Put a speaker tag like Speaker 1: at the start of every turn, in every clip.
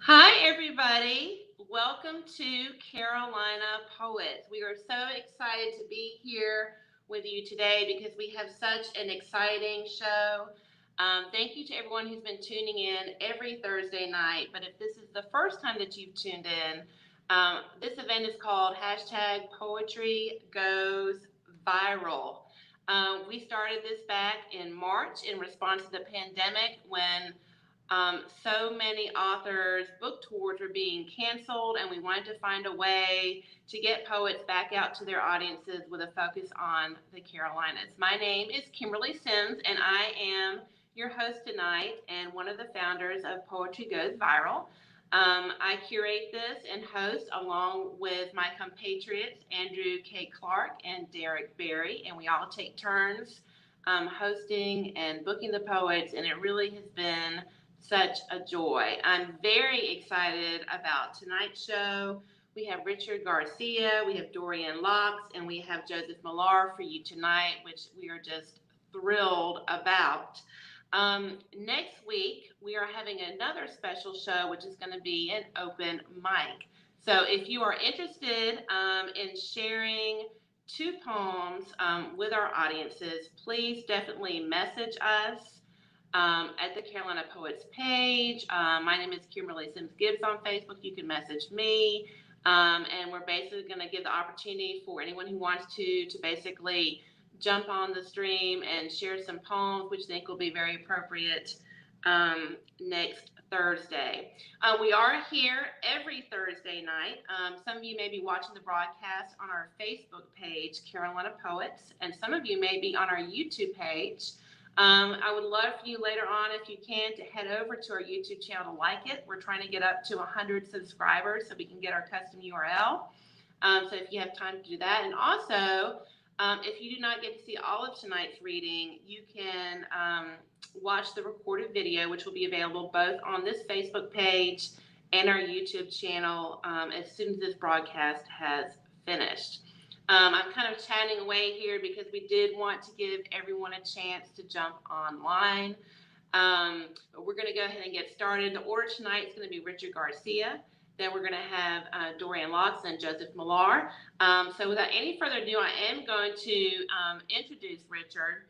Speaker 1: Hi, everybody. Welcome to Carolina Poets. We are so excited to be here with you today because we have such an exciting show. Thank you to everyone who's been tuning in every Thursday night. But if this is the first time that you've tuned in, this event is called hashtag Poetry Goes Viral. We started this back in March in response to the pandemic when so many authors' book tours were being canceled, and we wanted to find a way to get poets back out to their audiences with a focus on the Carolinas. My name is Kimberly Simms, and I am your host tonight and one of the founders of Poetry Goes Viral. I curate this and host along with my compatriots Andrew K. Clark and Derek Berry, and we all take turns hosting and booking the poets, and it really has been such a joy. I'm very excited about tonight's show. We have Richard Garcia, we have Dorianne Laux, and we have Joseph Millar for you tonight, which we are just thrilled about. Next week, we are having another special show, which is going to be an open mic. So if you are interested in sharing two poems with our audiences, please definitely message us at the Carolina Poets page. My name is Kimberly Simms Gibbs on Facebook. You can message me. And we're basically going to give the opportunity for anyone who wants to basically jump on the stream and share some poems, which I think will be very appropriate next Thursday. We are here every Thursday night. Some of you may be watching the broadcast on our Facebook page, Carolina Poets, and some of you may be on our YouTube page. I would love for you later on, if you can, to head over to our YouTube channel to like it. We're trying to get up to 100 subscribers so we can get our custom URL. So if you have time to do that. And also, if you do not get to see all of tonight's reading, you can watch the recorded video, which will be available both on this Facebook page and our YouTube channel as soon as this broadcast has finished. I'm kind of chatting away here because we did want to give everyone a chance to jump online. But we're going to go ahead and get started. The order tonight is going to be Richard Garcia. Then we're going to have Dorianne Laux and Joseph Millar. So without any further ado, I am going to introduce Richard,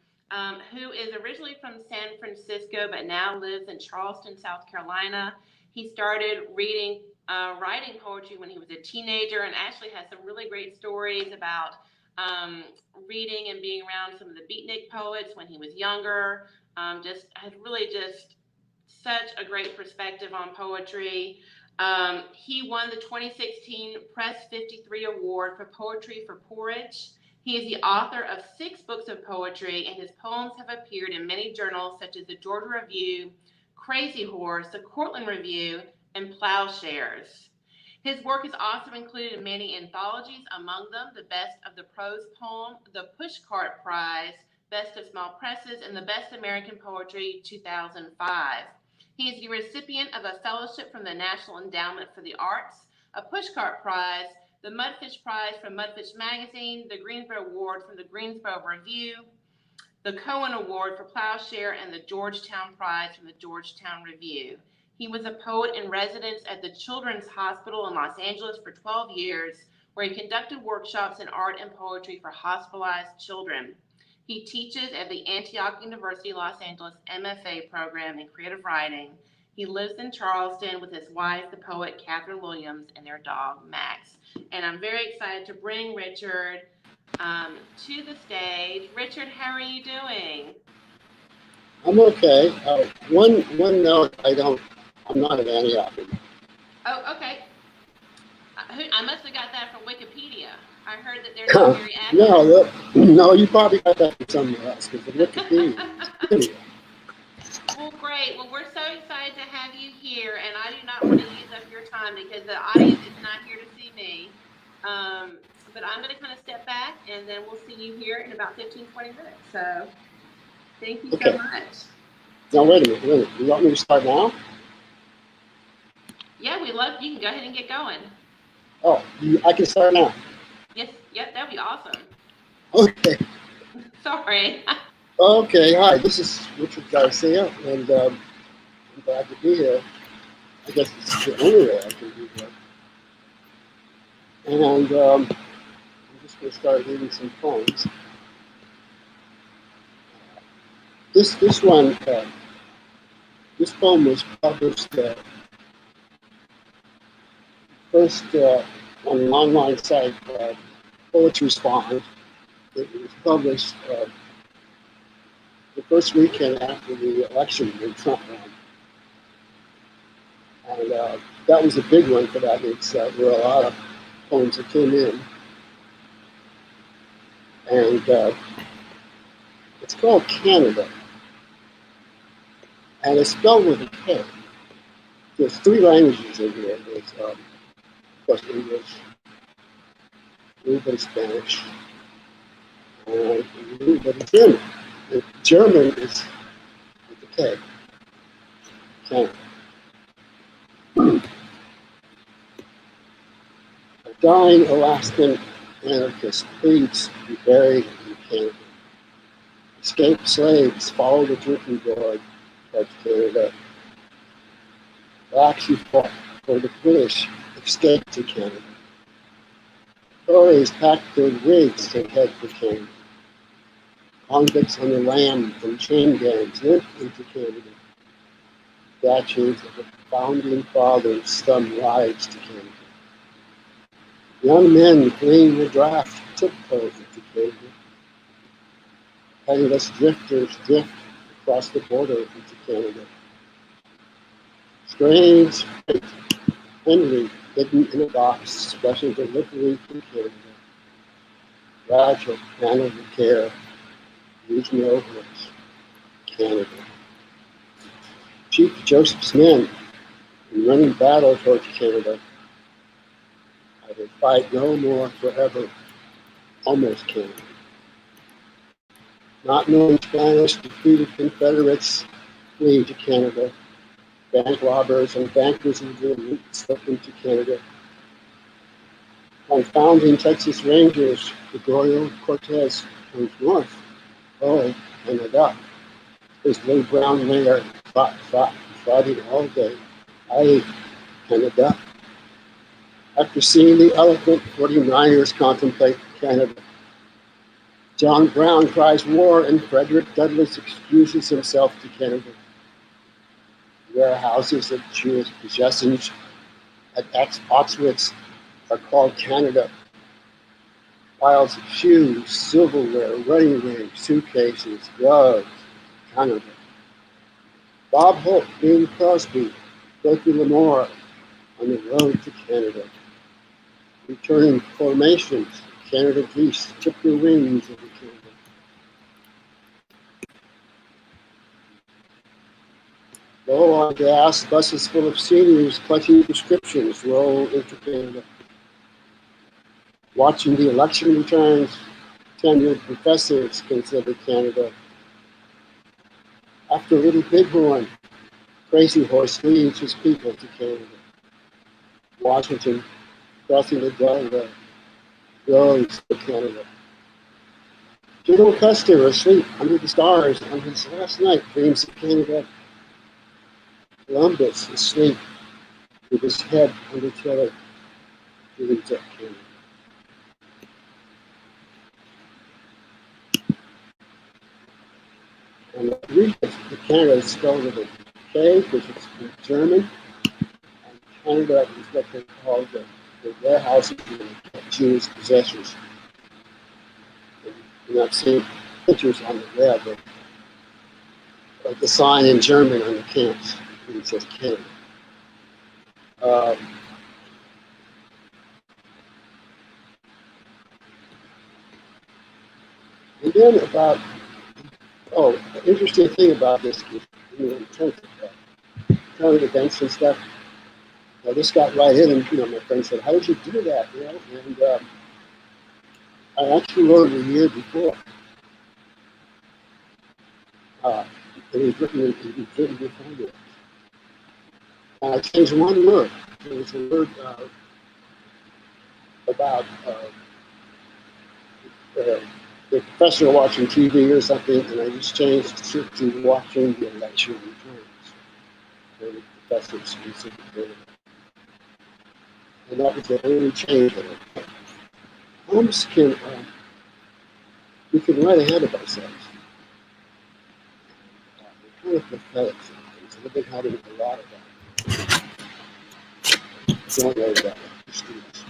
Speaker 1: who is originally from San Francisco but now lives in Charleston, South Carolina. He started writing poetry when he was a teenager, and actually has some really great stories about reading and being around some of the beatnik poets when he was younger. Just such a great perspective on poetry. He won the 2016 Press 53 Award for Poetry for Porridge. He is the author of 6 books of poetry, and his poems have appeared in many journals such as the Georgetown Review, Crazyhorse, the Cortland Review and Ploughshares. His work is also included in many anthologies, among them the Best of the Prose Poem, the Pushcart Prize, Best of Small Presses, and the Best American Poetry 2005. He is the recipient of a fellowship from the National Endowment for the Arts, a Pushcart Prize, the Mudfish Prize from Mudfish Magazine, the Greensboro Award from the Greensboro Review, the Cohen Award for Ploughshare, and the Georgetown Prize from the Georgetown Review. He was a poet in residence at the Children's Hospital in Los Angeles for 12 years, where he conducted workshops in art and poetry for hospitalized children. He teaches at the Antioch University Los Angeles MFA program in creative writing. He lives in Charleston with his wife, the poet Katherine Williams, and their dog, Max. And I'm very excited to bring Richard to the stage. Richard, how are you doing?
Speaker 2: I'm okay. One note, I'm not an Antioch.
Speaker 1: Oh, okay. I must have got that from Wikipedia. I heard that they're not very active.
Speaker 2: No, you probably got that from somewhere else because of Wikipedia.
Speaker 1: Well, great. Well, we're so excited to have you here, and I do not want to use up your time because the audience is not here to see me. But I'm going to kind of step back, and then we'll see you here in about 15, 20 minutes. So thank you so much.
Speaker 2: Now, wait a minute. You want me to start now?
Speaker 1: Yeah, you can go ahead and get going.
Speaker 2: Oh, I can start now?
Speaker 1: Yes, yep, that'd be awesome.
Speaker 2: Okay.
Speaker 1: Sorry.
Speaker 2: Okay, hi, this is Richard Garcia, and I'm glad to be here. I guess it's the only way I can do that. And I'm just going to start reading some poems. This one, this poem was published first on an online site, Poetry Spawn. It was published the first weekend after the election when Trump won. And that was a big one for that week. So there were a lot of poems that came in. And it's called Canada. And it's spelled with a K. There's 3 languages in here. There's, of course, English, a little bit of Spanish, and a little bit of German. The German is with the K. Canada. A dying Alaskan anarchist pleads to be buried in Canada. Escaped slaves follow the drinking board of Canada. Blacks who fought for the British escaped to Canada. Tories packed their wigs and head for Canada. Convicts on the lam from chain gangs limped into Canada. Statues of the founding fathers stummed lives to Canada. Young men fleeing the draft tiptoed into Canada. Penniless drifters drift across the border into Canada. Strange fate, Henry hidden in a box, special delivery from Canada. Fragile animal care, use no hooks, Canada. Chief Joseph's men, in running battle towards Canada, I will fight no more forever, almost Canada. Not knowing Spanish, defeated Confederates flee to Canada. Bank robbers and bankers of the elite slipped into Canada. Confounding Texas Rangers, Gregorio Cortez comes north. Oh, Canada. His little brown mare fighting all day. Aye, Canada. After seeing the elephant, 49ers contemplate Canada. John Brown cries war, and Frederick Douglass excuses himself to Canada. Warehouses of Jewish possessions at Auschwitz are called Canada. Piles of shoes, silverware, wedding rings, suitcases, gloves, Canada. Bob Hope, Bing Crosby, Berkeley Lamore on the road to Canada. Returning formations, Canada geese tip their wings over Canada. Low on gas, buses full of seniors clutching prescriptions roll into Canada. Watching the election returns, tenured professors consider Canada. After Little Bighorn, Crazyhorse leads his people to Canada. Washington, crossing the Delaware, goes to Canada. General Custer, asleep under the stars on his last night, dreams of Canada. Columbus, asleep with his head under tiller, dreams of Canada. And the region of Canada is spelled with a K because it's in German. And Canada is what they call the warehouses of Jewish possessions. And I've seen pictures on the web of the sign in German on the camps. It says Canada. And then the interesting thing about this is, in terms of current events and stuff, this got right in, and my friend said, "How did you do that?" And I actually wrote it a year before. It was written behind it. And I changed one word. It was a word about the professor watching TV or something, and I just changed to watching the election returns. and professors specifically. And that was the only change in it. Poems can, we can write ahead of ourselves. We're kind of pathetic sometimes, and I've been having a lot of that. Don't worry about it, students.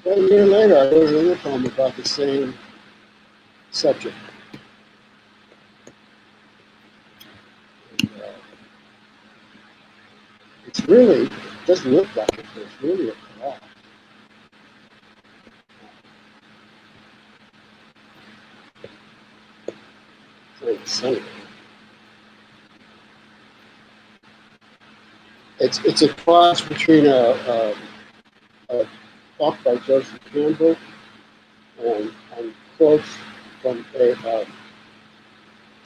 Speaker 2: But a year later, I wrote another poem about the same subject. And, it's really, it doesn't look like it, but it's really a collage. It's a cross between a talk by Joseph Millar and quotes from a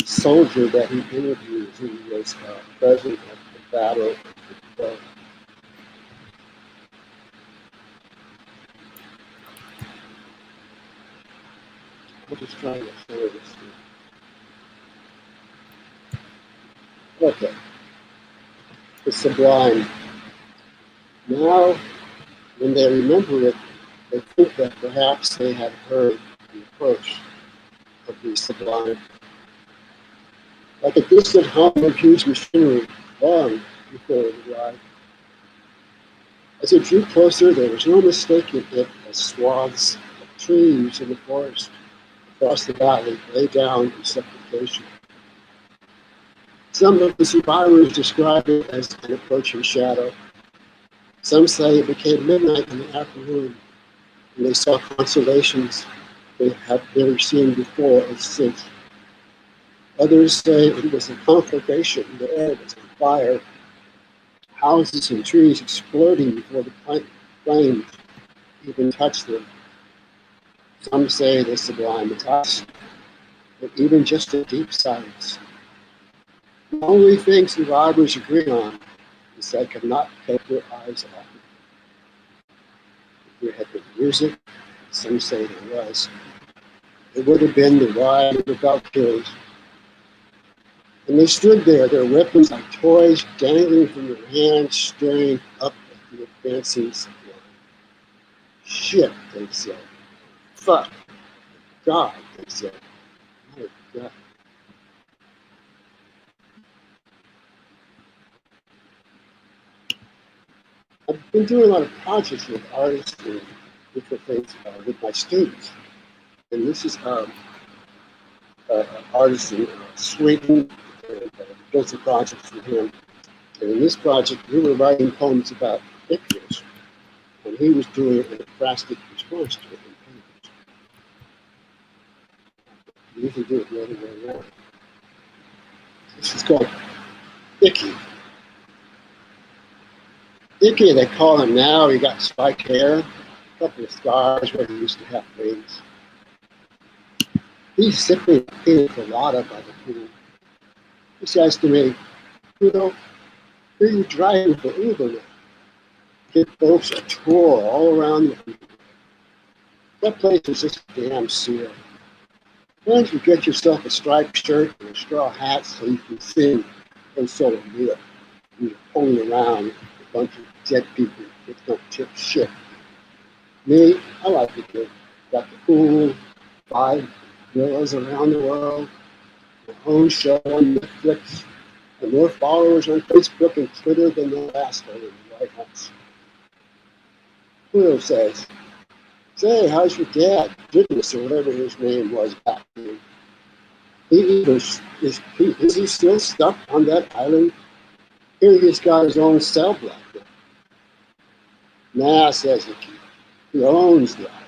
Speaker 2: soldier that he interviewed who was present at the battle of the I'm just trying to show this to you. Okay. The sublime. Now, when they remember it, they think that perhaps they had heard the approach of the sublime. Like a distant hum of huge machinery long before it arrived. As it drew closer, there was no mistaking it as swaths of trees in the forest across the valley lay down in supplication. Some of the survivors describe it as an approaching shadow. Some say it became midnight in the afternoon, and they saw constellations they had never seen before or since. Others say it was a conflagration, the air was on fire, houses and trees exploding before the flames even touched them. Some say the sublime is us, but even just a deep silence. The only thing survivors agree on is they could not take their eyes off it. If there had been music, some say there was, it would have been the ride of the Valkyries. And they stood there, their weapons like toys dangling from their hands, staring up at the advancing sublime. Shit, they said. Fuck. God, they said. My God. I've been doing a lot of projects with artists and different things with my students. And this is an artist in Sweden, does the projects with him. And in this project, we were writing poems about Icarus, and he was doing an ekphrastic response to it in English. You usually do it the other way around. This is called Icky. Icky, they call him now. He got spiked hair, a couple of scars where he used to have wings. He's sipping pina colada by the pool. He says to me, you know, who are you driving for Uber now? Give folks a tour all around the country. That place is just a damn seal. Why don't you get yourself a striped shirt and a straw hat so you can sing and sort of live? You're pulling around with a bunch of dead people that don't tip shit. Me, I like it good. Got the pool, 5 villas around the world, my own show on Netflix, and more followers on Facebook and Twitter than the last one in the White House. Julio says, say, how's your dad? Goodness, or whatever his name was back then. Is he still stuck on that island? Here he's got his own cell block there. Nah, says he owns the island.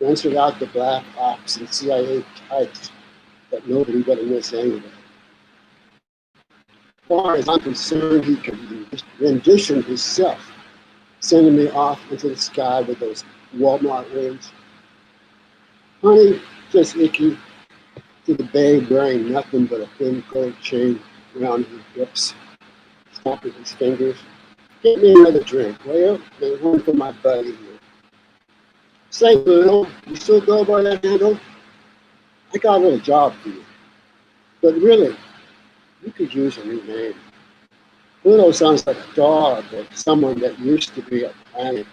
Speaker 2: Rented out the black ops and CIA types that nobody but him is anyway. As far as I'm concerned, he can rendition himself, sending me off into the sky with those Walmart wings. Honey, just Icky to the bay wearing nothing but a thin gold chain around his hips, snapping his fingers. Get me another drink, will you? There's one for my buddy here. Say, Bruno, you still go by that handle? I got a little job for you. But really, You could use a new name. Pluto sounds like a dog or someone that used to be a planet.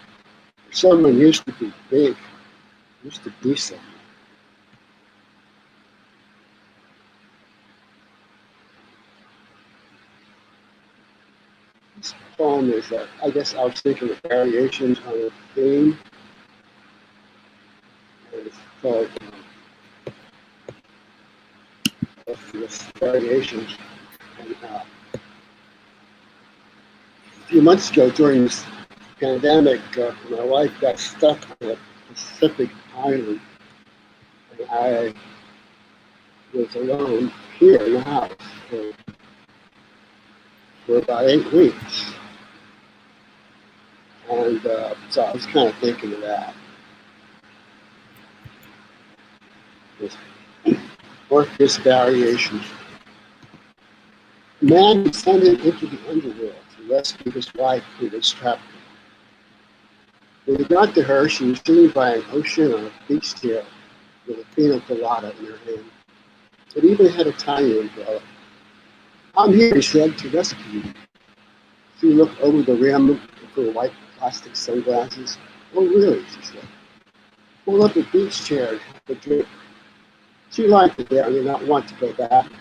Speaker 2: Or someone used to be big, used to be something. This poem is, I guess I was thinking of variations on a theme. And it's called variations. And a few months ago during this pandemic, my wife got stuck on a Pacific island. And I was alone here in the house for about 8 weeks. And so I was kind of thinking of that. Orpheus variations. Man descended into the underworld to rescue his wife who was trapped. When he got to her, she was sitting by an ocean on a beach chair with a pina colada in her hand. It even had a tiny umbrella. I'm here, he said, to rescue you. She looked over the rim of her white plastic sunglasses. Oh, really, she said. Pull up a beach chair and have a drink. She liked it there and did not want to go back.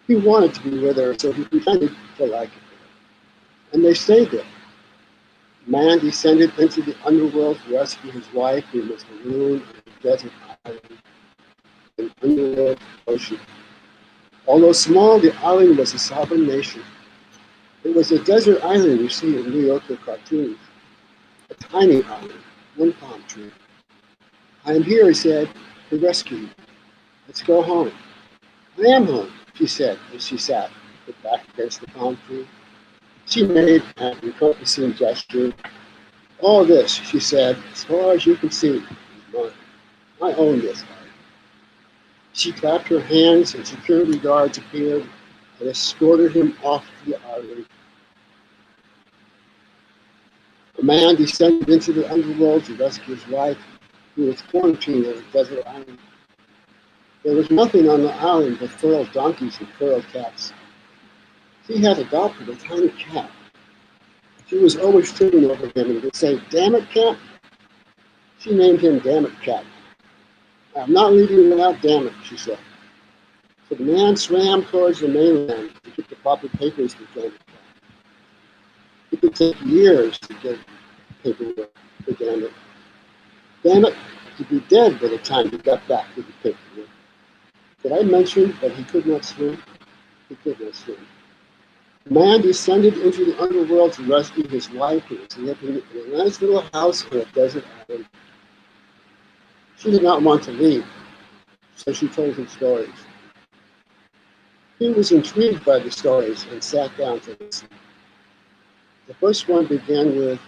Speaker 2: He wanted to be with her, so he pretended to like it there. And they stayed there. Man descended into the underworld to rescue his wife, who was marooned on a desert island in the underworld ocean. Although small, the island was a sovereign nation. It was a desert island you see in New Yorker cartoons. A tiny island, one palm tree. I am here, he said, to rescue you. Let's go home. I am home, she said as she sat with back against the palm tree. She made an encompassing gesture. All this, she said, as far as you can see, is mine. I own this island. She clapped her hands and security guards appeared and escorted him off the island. A man descended into the underworld to rescue his wife, who was quarantined on a desert island. There was nothing on the island but feral donkeys and feral cats. She had adopted a tiny cat. She was always tripping over him and would say, "Damn it, cat." She named him Damn It Cat. I'm not leaving you without damn it, she said. So the man swam towards the mainland to get the proper papers for Damn It Cat. It could take years to get paperwork for Damn It. Damn it, he'd be dead by the time he got back with the paperwork. Did I mention that he could not swim? He could not swim. The man descended into the underworld to rescue his wife, who was living in a nice little house on a desert island. She did not want to leave, so she told him stories. He was intrigued by the stories and sat down to listen. The first one began with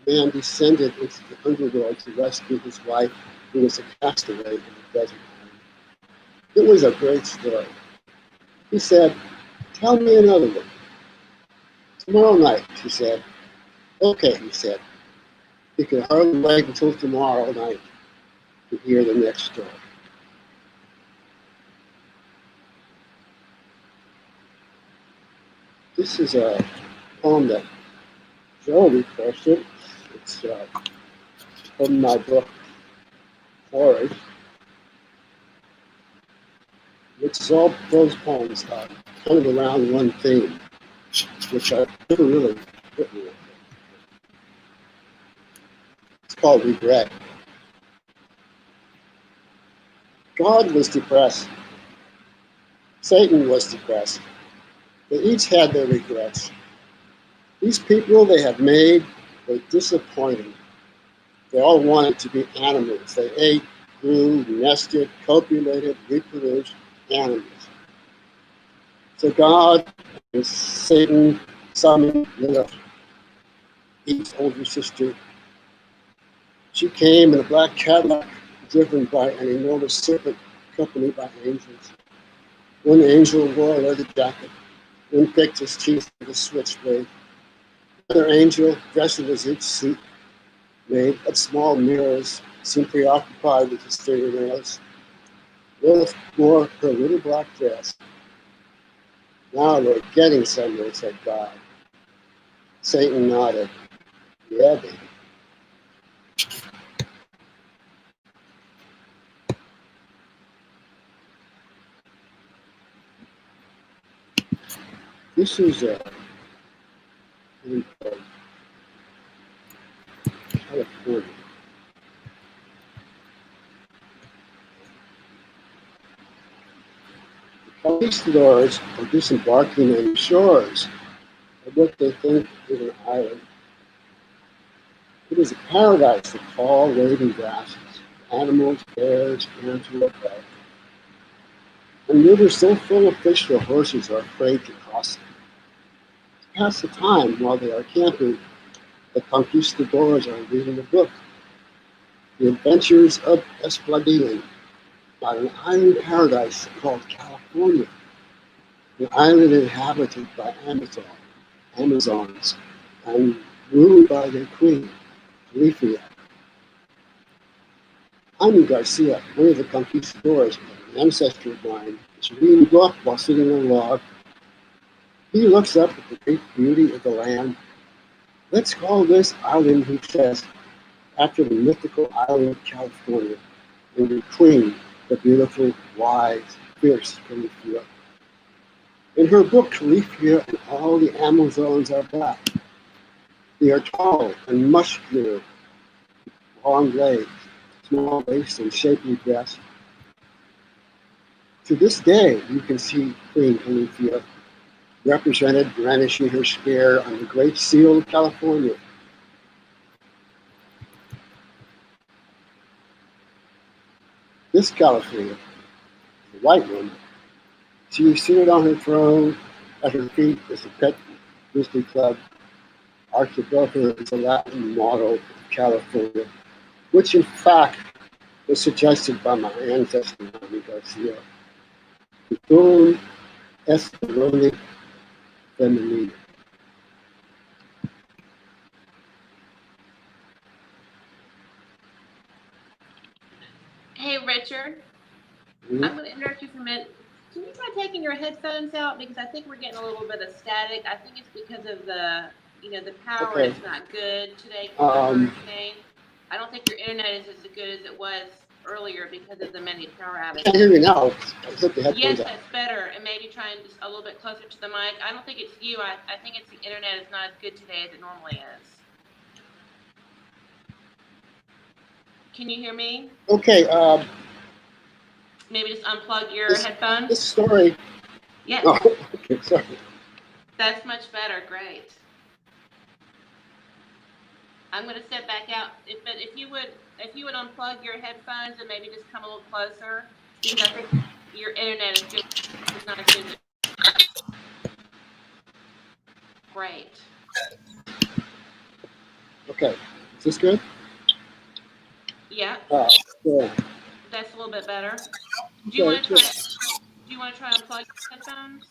Speaker 2: a man descended into the underworld to rescue his wife, who was a castaway in the desert island. It was a great story. He said, "Tell me another one." "Tomorrow night," she said. "Okay," he said. He could hardly wait until tomorrow night to hear the next story. This is a poem that Joe requested. It's from my book, Porridge, which is all prose poems kind of around one theme, which I've never really written with. It's called Regret. God was depressed. Satan was depressed. They each had their regrets. These people they had made were disappointing. They all wanted to be animals. They ate, grew, nested, copulated, reproduced animals. So God and Satan summoned Lilith, Eve's older sister. She came in a black Cadillac driven by an enormous serpent accompanied by angels. One angel wore a leather jacket. One picked his teeth with a switchblade. Another angel, dressed in his each suit, made of small mirrors, seemed preoccupied with his fingernails. Lilith wore her little black dress. Now we're getting somewhere, said God. Satan nodded. Yeah, baby. This is in California. The conquistadors are disembarking on the shores of what they think is an island. It is a paradise of tall, waving grasses, animals, bears, antelope, and rivers so full of fish their horses are afraid to cross them. To pass the time while they are camping, the conquistadors are reading a book, The Adventures of Esplandian, about an island paradise called California, an island inhabited by Amazons, and ruled by their queen, Califia. Richard Garcia, one of the conquistadors, an ancestor of mine, is reading a book while sitting on a log. He looks up at the great beauty of the land. Let's call this island, he says, after the mythical island of California, and the queen, the beautiful, wise, fierce Califia. In her book, Califia and all the Amazons are black. They are tall and muscular, long legs, small waist, and shapely breasts. To this day, you can see Queen Califia represented brandishing her spear on the Great Seal of California. This Califia, the white one, she is seated on her throne. At her feet is a pet grizzly club. Arched above her is a Latin motto of California, which in fact was suggested by my ancestor, Richard Garcia. Culturum est errore feminina.
Speaker 1: Hey, Richard, I'm going to interrupt you for a minute. Can you try taking your headphones out? Because I think we're getting a little bit of static. I think it's because of the power is not good today. I don't think your internet is as good as it was earlier because of the many power outages.
Speaker 2: I can hear you now.
Speaker 1: Yes, that's better. And maybe try and just a little bit closer to the mic. I don't think it's you. I think it's the internet is not as good today as it normally is. Can you hear me?
Speaker 2: Okay.
Speaker 1: Maybe just unplug your headphones.
Speaker 2: This story.
Speaker 1: Yes.
Speaker 2: Oh, okay, sorry.
Speaker 1: That's much better. Great. I'm going to step back out. But if you would unplug your headphones and maybe just come a little closer, because I think your internet is just not as good. Great.
Speaker 2: Okay. Is this good?
Speaker 1: Yeah.
Speaker 2: Yeah.
Speaker 1: That's a little bit better. Do you want to try and unplug your headphones?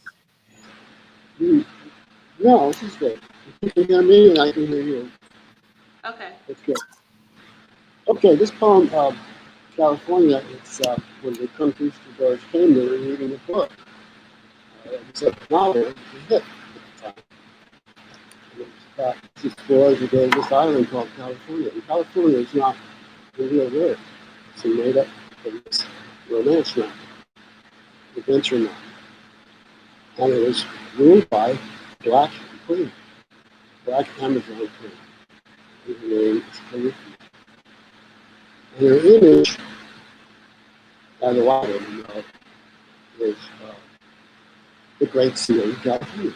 Speaker 2: No, this is good. You can hear me and I can hear you.
Speaker 1: Okay.
Speaker 2: That's good. Okay, this poem, California, it's when the conquistadors came, they were reading a book. It was a novel, it was a hit at the time. And it was about these explorers who go to this island called California. And California is not the real word. It's a made-up romance novel, adventure novel. And it was ruled by Black Queen, Black Amazon Queen. Her name is Califia. And her image, by the water, is the Great Seal of California.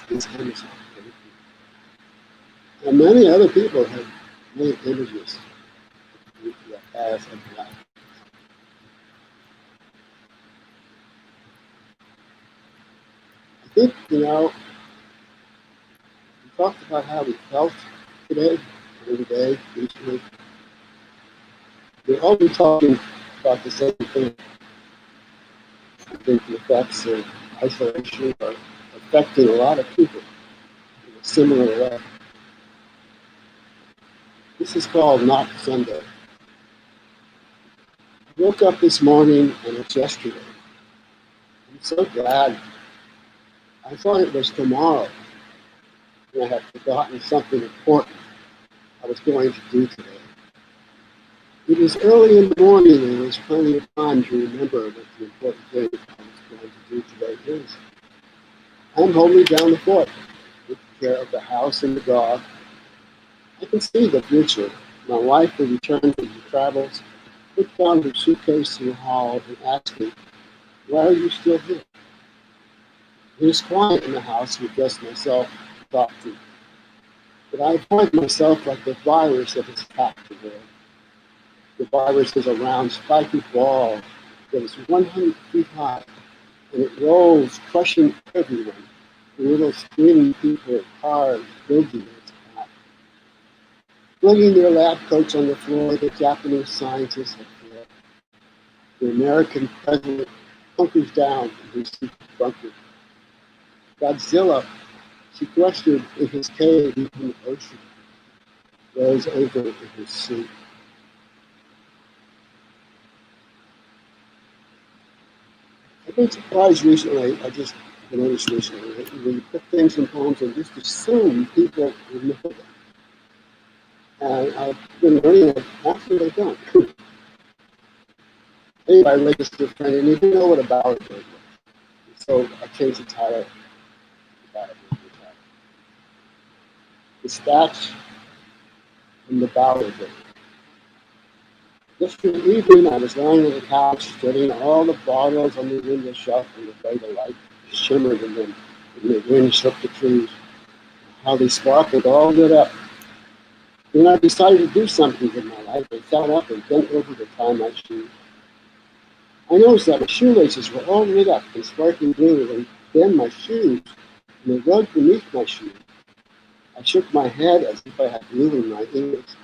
Speaker 2: This Amazon. And many other people have made images as of that. I think, we talked about how we felt today, every day, each week. We're all talking about the same thing. I think the effects of isolation are affecting a lot of people in a similar way. This is called Not Sunday. I woke up this morning and it's yesterday. I'm so glad I thought it was tomorrow, and I had forgotten something important I was going to do today. It was early in the morning, and there was plenty of time to remember what the important thing I was going to do today is. I'm holding down the fort, taking care of the house and the dog. I can see the future. My wife will return from her travels, put down her suitcase in the hall, and ask me, "Why are you still here?" It is quiet in the house with just myself to talk to. But I find myself like the virus that has attacked the world. The virus is a round, spiky ball that is 100 feet high, and it rolls, crushing everyone. The little screaming people, cars, buildings, its path. Flinging their lab coats on the floor, the Japanese scientists have fled. The American president hunkers down in his secret bunker. Godzilla, sequestered in his cave in the ocean, rolls over in his sea. I've been surprised recently, I just noticed recently, that when you put things in poems and just assume people will know them. And I've been learning that actually they don't. Anyway, I read this to a friend, and he didn't know what a ballad bird was. So I changed the title. Dispatch from the ballad bird. Yesterday evening, I was lying on the couch, studying all the bottles on the window shelf and the way the light shimmered in them, and the wind shook the trees, how they sparkled all lit up. Then I decided to do something with my life. I sat up and bent over to tie my shoes. I noticed that my shoelaces were all lit up and sparkling blue, and then my shoes, and the rug beneath my shoes. I shook my head as if I had glue in my ears.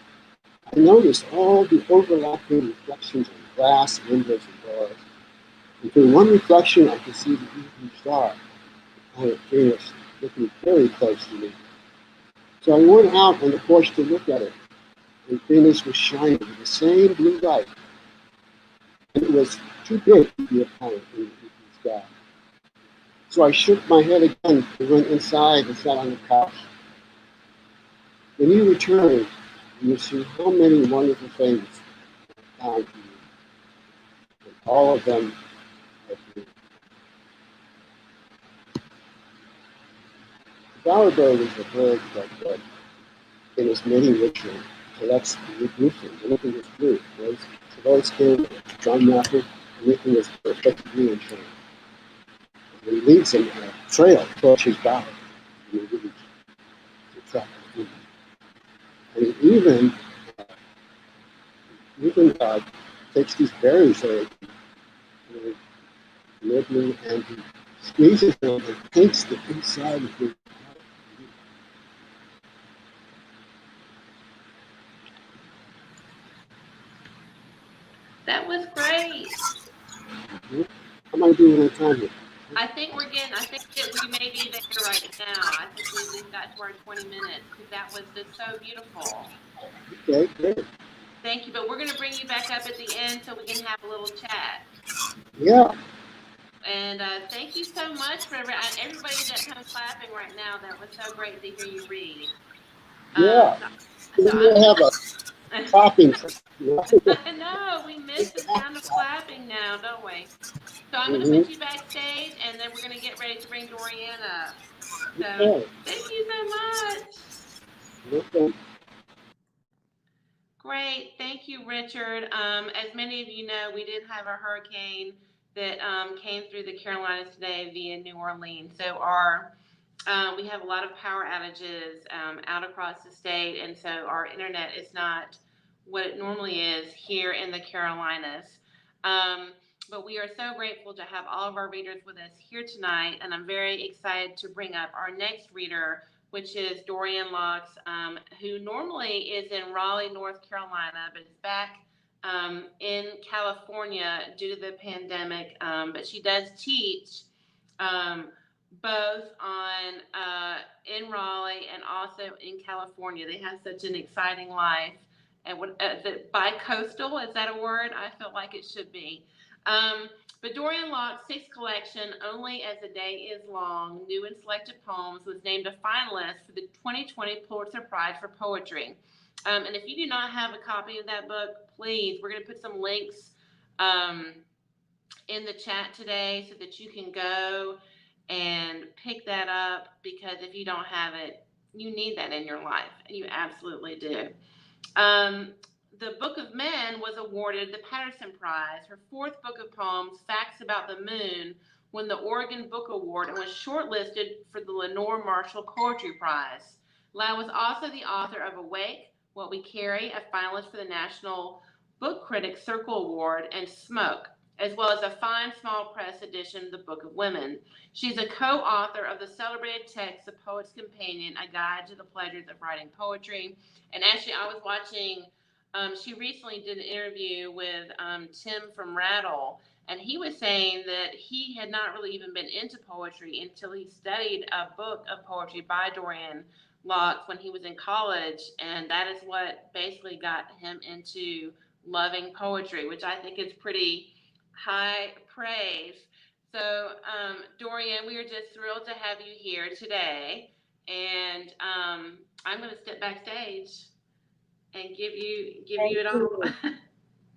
Speaker 2: I noticed all the overlapping reflections on glass, windows, and doors. And through one reflection, I could see the evening star, the planet Venus, looking very close to me. So I went out on the porch to look at it, and Venus was shining with the same blue light. And it was too big to be a planet in the evening sky. So I shook my head again and went inside and sat on the couch. When you return, you'll see how many wonderful things I found for you. And all of them are blue. The bowerbird is a bird that in its mating ritual collects the blue things. Anything that's blue. Those skin, drum knuckle, anything that's perfectly in train. And he leads them on a trail towards his bower. And he leads to track the food. And he even takes these berries that are nibbling, and he squeezes them and paints the inside of the.
Speaker 1: That was great.
Speaker 2: How am I doing on time here?
Speaker 1: I think that we may be there right now. I think we've got to our 20 minutes because that was just so beautiful.
Speaker 2: Okay, great.
Speaker 1: Thank you, but we're going to bring you back up at the end so we can have a little chat.
Speaker 2: Yeah.
Speaker 1: And thank you so much for everybody that's kind of clapping right now. That was so great to hear you read.
Speaker 2: Yeah.
Speaker 1: So
Speaker 2: we have a clapping.
Speaker 1: I know, we missed the sound of clapping now, don't we? So I'm going to put you backstage, and then we're going to get ready to bring Dorianne up. So
Speaker 2: Okay.
Speaker 1: thank you so much.
Speaker 2: Okay.
Speaker 1: Great. Thank you, Richard. As many of you know, we did have a hurricane that came through the Carolinas today via New Orleans. So we have a lot of power outages out across the state, and so our internet is not what it normally is here in the Carolinas. But we are so grateful to have all of our readers with us here tonight, and I'm very excited to bring up our next reader, which is Dorianne Laux, who normally is in Raleigh, North Carolina, but is back in California due to the pandemic. But she does teach both on in Raleigh and also in California. They have such an exciting life. And what the bi-coastal, is that a word? I feel like it should be. But Dorianne Laux' sixth collection, Only as the Day is Long, New and Selected Poems, was named a finalist for the 2020 Pulitzer Prize for Poetry. And if you do not have a copy of that book, please, we're going to put some links in the chat today so that you can go and pick that up, because if you don't have it, you need that in your life. You absolutely do. The Book of Men was awarded the Patterson Prize. Her fourth book of poems, Facts About the Moon, won the Oregon Book Award and was shortlisted for the Lenore Marshall Poetry Prize. Lau was also the author of Awake, What We Carry, a finalist for the National Book Critics Circle Award, and Smoke, as well as a fine small press edition of the Book of Women. She's a co-author of the celebrated text, The Poet's Companion, A Guide to the Pleasures of Writing Poetry. And actually, I was watching, she recently did an interview with Tim from Rattle, and he was saying that he had not really even been into poetry until he studied a book of poetry by Dorianne Laux when he was in college, and that is what basically got him into loving poetry, which I think is pretty high praise. So, Dorianne, we are just thrilled to have you here today, and I'm going to step backstage and give you it all.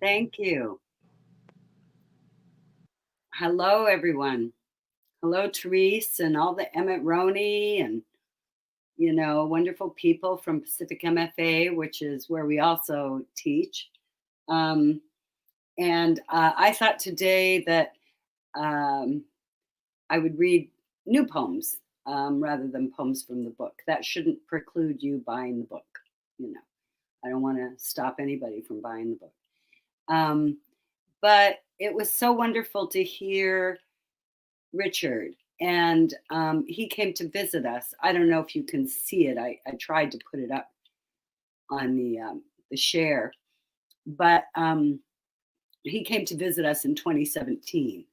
Speaker 3: Thank you. Hello, everyone. Hello, Therese and all the Emmett Roney and, wonderful people from Pacific MFA, which is where we also teach. And I thought today that I would read new poems rather than poems from the book. That shouldn't preclude you buying the book. I don't want to stop anybody from buying the book. But it was so wonderful to hear Richard. And he came to visit us. I don't know if you can see it. I tried to put it up on the share. But he came to visit us in 2017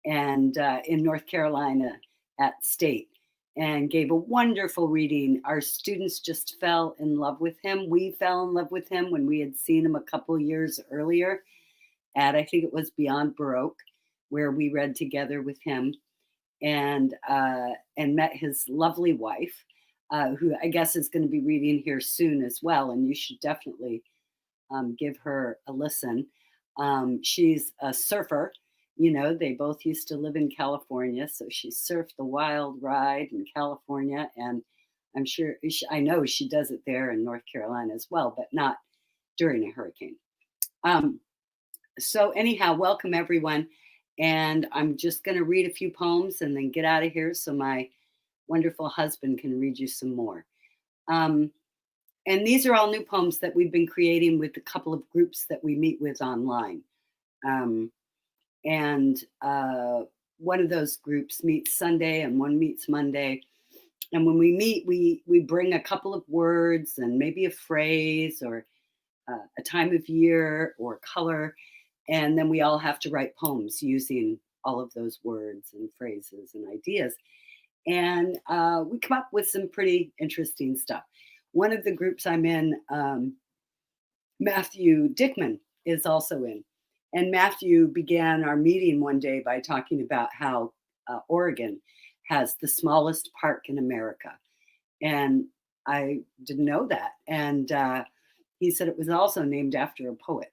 Speaker 3: and in North Carolina at State, and gave a wonderful reading. Our students just fell in love with him. We fell in love with him when we had seen him a couple years earlier at, I think it was Beyond Baroque, where we read together with him, and met his lovely wife, who I guess is going to be reading here soon as well. And you should definitely give her a listen. She's a surfer. They both used to live in California, so she surfed the wild ride in California, and I know she does it there in North Carolina as well, but not during a hurricane. So anyhow, welcome everyone, and I'm just going to read a few poems and then get out of here so my wonderful husband can read you some more. And these are all new poems that we've been creating with a couple of groups that we meet with online. And one of those groups meets Sunday and one meets Monday. And when we meet, we bring a couple of words and maybe a phrase or a time of year or color. And then we all have to write poems using all of those words and phrases and ideas. And we come up with some pretty interesting stuff. One of the groups I'm in, Matthew Dickman is also in. And Matthew began our meeting one day by talking about how Oregon has the smallest park in America. And I didn't know that. And he said it was also named after a poet.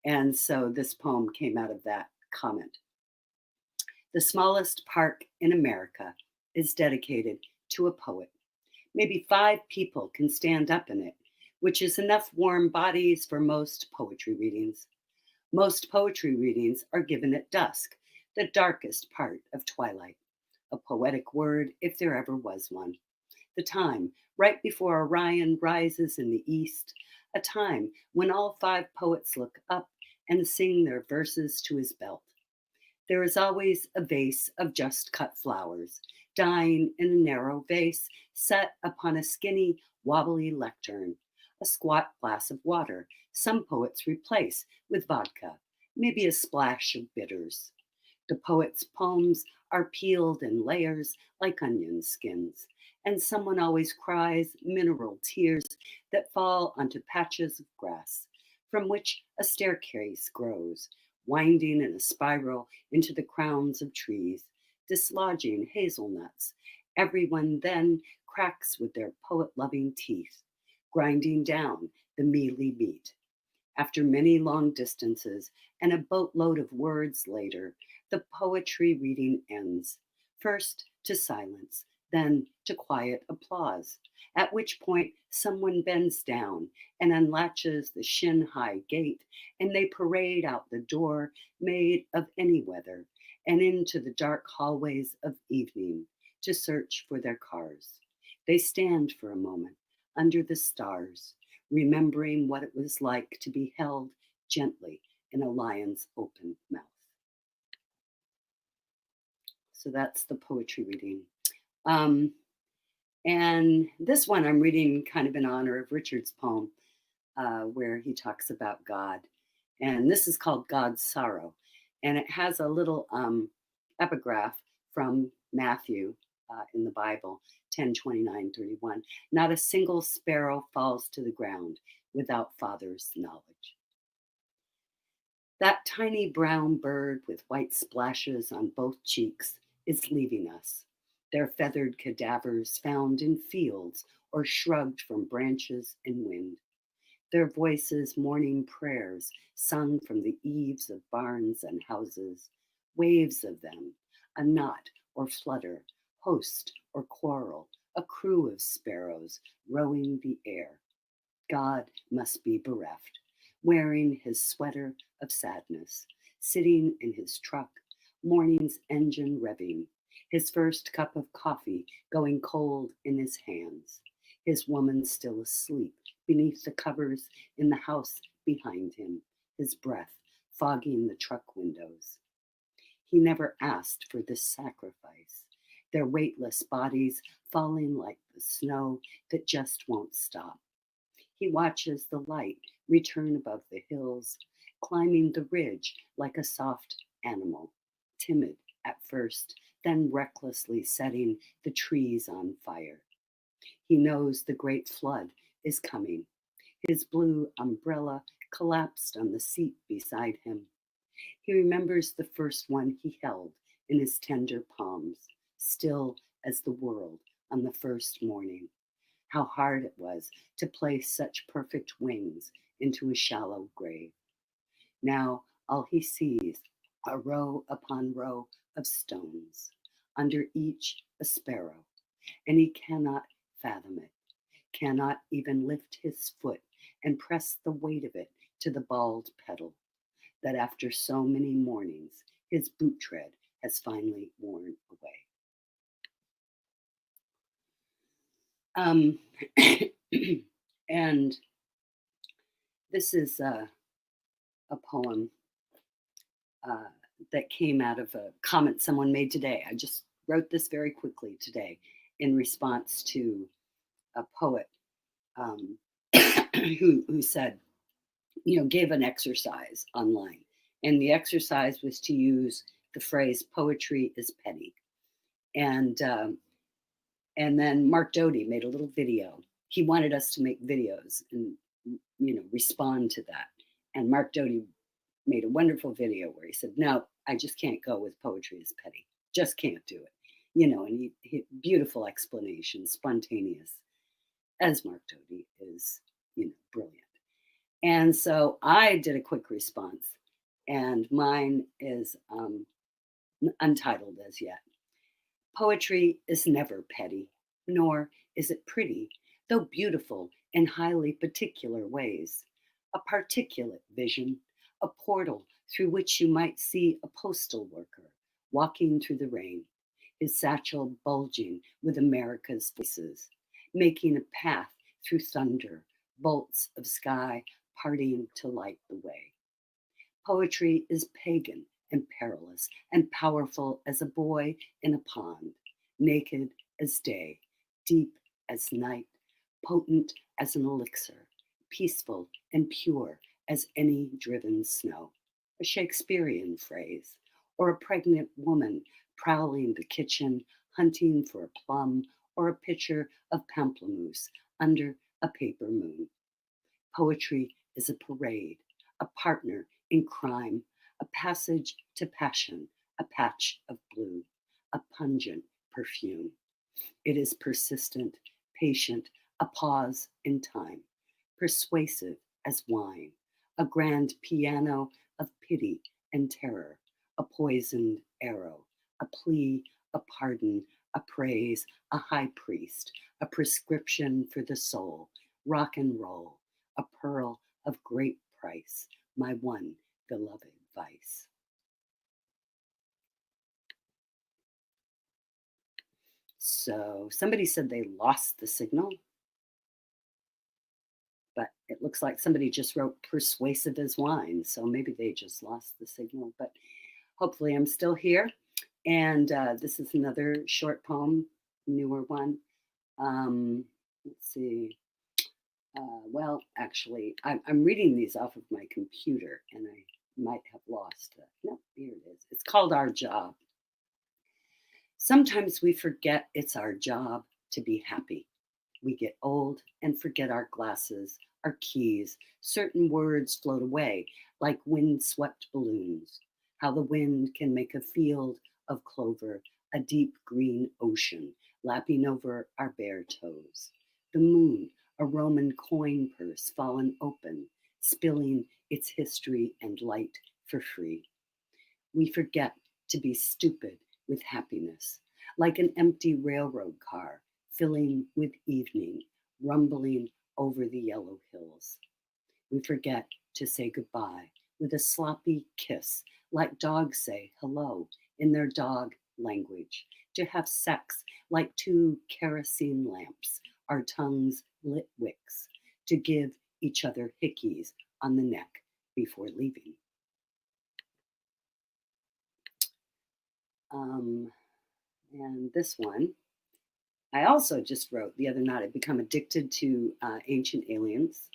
Speaker 3: And so this poem came out of that comment. The smallest park in America is dedicated to a poet. Maybe 5 people can stand up in it, which is enough warm bodies for most poetry readings. Most poetry readings are given at dusk, the darkest part of twilight. A poetic word, if there ever was one. The time right before Orion rises in the east, a time when all 5 poets look up and sing their verses to his belt. There is always a vase of just cut flowers, dying in a narrow vase set upon a skinny, wobbly lectern. A squat glass of water some poets replace with vodka, maybe a splash of bitters. The poet's poems are peeled in layers like onion skins, and someone always cries mineral tears that fall onto patches of grass, from which a staircase grows, winding in a spiral into the crowns of trees, dislodging hazelnuts. Everyone then cracks with their poet-loving teeth, grinding down the mealy meat. After many long distances and a boatload of words later, the poetry reading ends, first to silence, then to quiet applause, at which point someone bends down and unlatches the shin-high gate, and they parade out the door made of any weather and into the dark hallways of evening to search for their cars. They stand for a moment under the stars, remembering what it was like to be held gently in a lion's open mouth. So that's the poetry reading. And this one I'm reading kind of in honor of Richard's poem, where he talks about God. And this is called God's Sorrow. And it has a little epigraph from Matthew in the Bible, 10:29-31. Not a single sparrow falls to the ground without Father's knowledge. That tiny brown bird with white splashes on both cheeks is leaving us, their feathered cadavers found in fields or shrugged from branches and wind, their voices mourning prayers sung from the eaves of barns and houses, waves of them, a knot or flutter, host or quarrel, a crew of sparrows rowing the air. God must be bereft, wearing his sweater of sadness, sitting in his truck, morning's engine revving, his first cup of coffee going cold in his hands, his woman still asleep beneath the covers in the house behind him, his breath fogging the truck windows. He never asked for this sacrifice, their weightless bodies falling like the snow that just won't stop. He watches the light return above the hills, climbing the ridge like a soft animal, timid at first, then recklessly setting the trees on fire. He knows the great flood is coming. His blue umbrella collapsed on the seat beside him. He remembers the first one he held in his tender palms, still as the world on the first morning. How hard it was to place such perfect wings into a shallow grave. Now all he sees are row upon row of stones, under each a sparrow, and he cannot fathom it, cannot even lift his foot and press the weight of it to the bald pedal, that after so many mornings his boot tread has finally worn away. And this is a poem that came out of a comment someone made today. I just wrote this very quickly today in response to a poet who said, gave an exercise online. And the exercise was to use the phrase, poetry is petty. And then Mark Doty made a little video. He wanted us to make videos and, respond to that. And Mark Doty made a wonderful video where he said, no, I just can't go with poetry is petty. Just can't do it. And he beautiful explanation, spontaneous, as Mark Doty is, brilliant. And so I did a quick response, and mine is untitled as yet. Poetry is never petty, nor is it pretty, though beautiful in highly particular ways. A particulate vision, a portal through which you might see a postal worker walking through the rain, his satchel bulging with America's faces, making a path through thunder, bolts of sky parting to light the way. Poetry is pagan and perilous and powerful as a boy in a pond, naked as day, deep as night, potent as an elixir, peaceful and pure as any driven snow. A Shakespearean phrase, or a pregnant woman prowling the kitchen, hunting for a plum or a pitcher of pamplemousse under a paper moon. Poetry is a parade, a partner in crime, a passage to passion, a patch of blue, a pungent perfume. It is persistent, patient, a pause in time, persuasive as wine, a grand piano of pity and terror, a poisoned arrow, a plea, a pardon, a praise, a high priest, a prescription for the soul, rock and roll, a pearl of great price, my one beloved vice. So somebody said they lost the signal, but it looks like somebody just wrote persuasive as wine. So maybe they just lost the signal, but hopefully I'm still here. And this is another short poem, newer one. Let's see. Well, actually, I'm reading these off of my computer and I might have lost it. No, here it is. It's called Our Job. Sometimes we forget it's our job to be happy. We get old and forget our glasses, our keys. Certain words float away like wind-swept balloons. How the wind can make a field of clover, a deep green ocean, lapping over our bare toes. The moon, a Roman coin purse fallen open, spilling its history and light for free. We forget to be stupid with happiness, like an empty railroad car filling with evening, rumbling over the yellow hills. We forget to say goodbye with a sloppy kiss, like dogs say hello in their dog language, to have sex like two kerosene lamps, our tongues lit wicks, to give each other hickeys on the neck before leaving. And this one, I also just wrote the other night. I've become addicted to Ancient Aliens.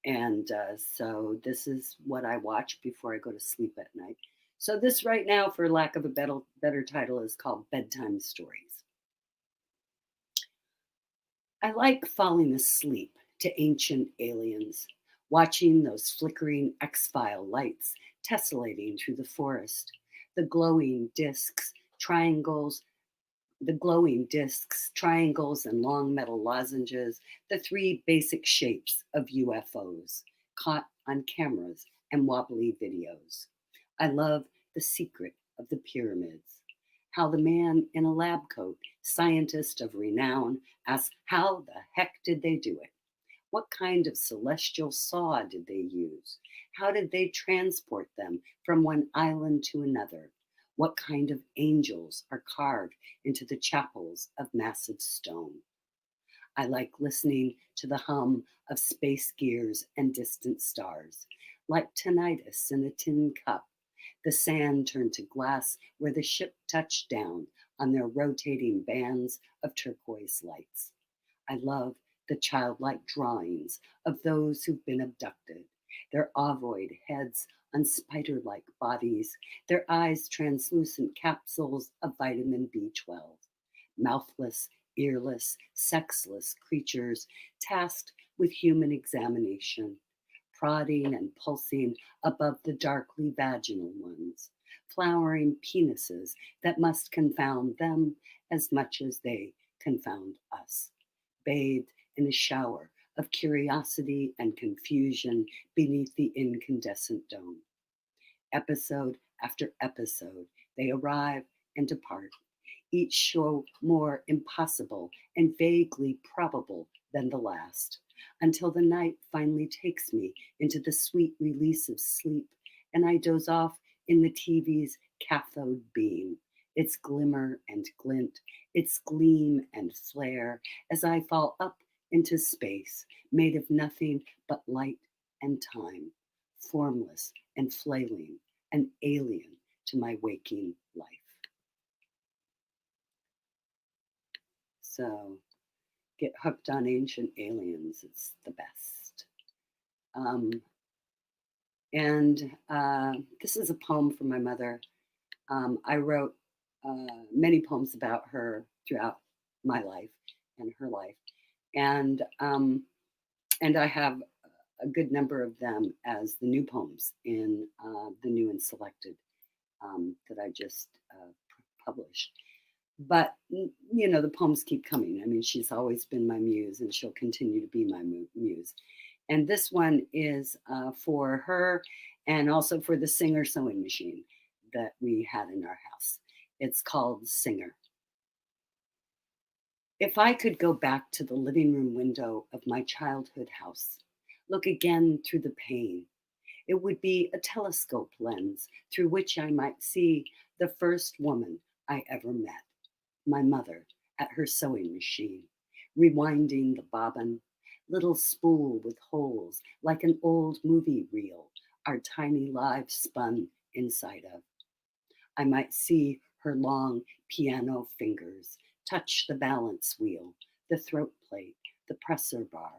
Speaker 3: And so this is what I watch before I go to sleep at night. So this right now, for lack of a better title, is called Bedtime Stories. I like falling asleep to Ancient Aliens, watching those flickering X-File lights tessellating through the forest, the glowing discs, triangles, and long metal lozenges, the three basic shapes of UFOs, caught on cameras and wobbly videos. I love the secret of the pyramids, how the man in a lab coat, scientist of renown, asks how the heck did they do it? What kind of celestial saw did they use? How did they transport them from one island to another? What kind of angels are carved into the chapels of massive stone? I like listening to the hum of space gears and distant stars, like tinnitus in a tin cup. The sand turned to glass where the ship touched down on their rotating bands of turquoise lights. I love the childlike drawings of those who've been abducted, their ovoid heads on spider-like bodies, their eyes translucent capsules of vitamin B12, mouthless, earless, sexless creatures tasked with human examination, prodding and pulsing above the darkly vaginal ones, flowering penises that must confound them as much as they confound us, bathed in a shower of curiosity and confusion beneath the incandescent dome. Episode after episode, they arrive and depart, each show more impossible and vaguely probable than the last, until the night finally takes me into the sweet release of sleep, and I doze off in the TV's cathode beam, its glimmer and glint, its gleam and flare, as I fall up into space, made of nothing but light and time, formless and flailing, an alien to my waking life. So get hooked on Ancient Aliens. It's the best. This is a poem from my mother. I wrote many poems about her throughout my life and her life. And I have a good number of them as the new poems in the new and selected that I just published. But, you know, the poems keep coming. I mean, she's always been my muse, and she'll continue to be my muse. And this one is for her, and also for the Singer sewing machine that we had in our house. It's called Singer. If I could go back to the living room window of my childhood house, look again through the pane, it would be a telescope lens through which I might see the first woman I ever met, my mother at her sewing machine, rewinding the bobbin, little spool with holes like an old movie reel our tiny lives spun inside of. I might see her long piano fingers touch the balance wheel, the throat plate, the presser bar,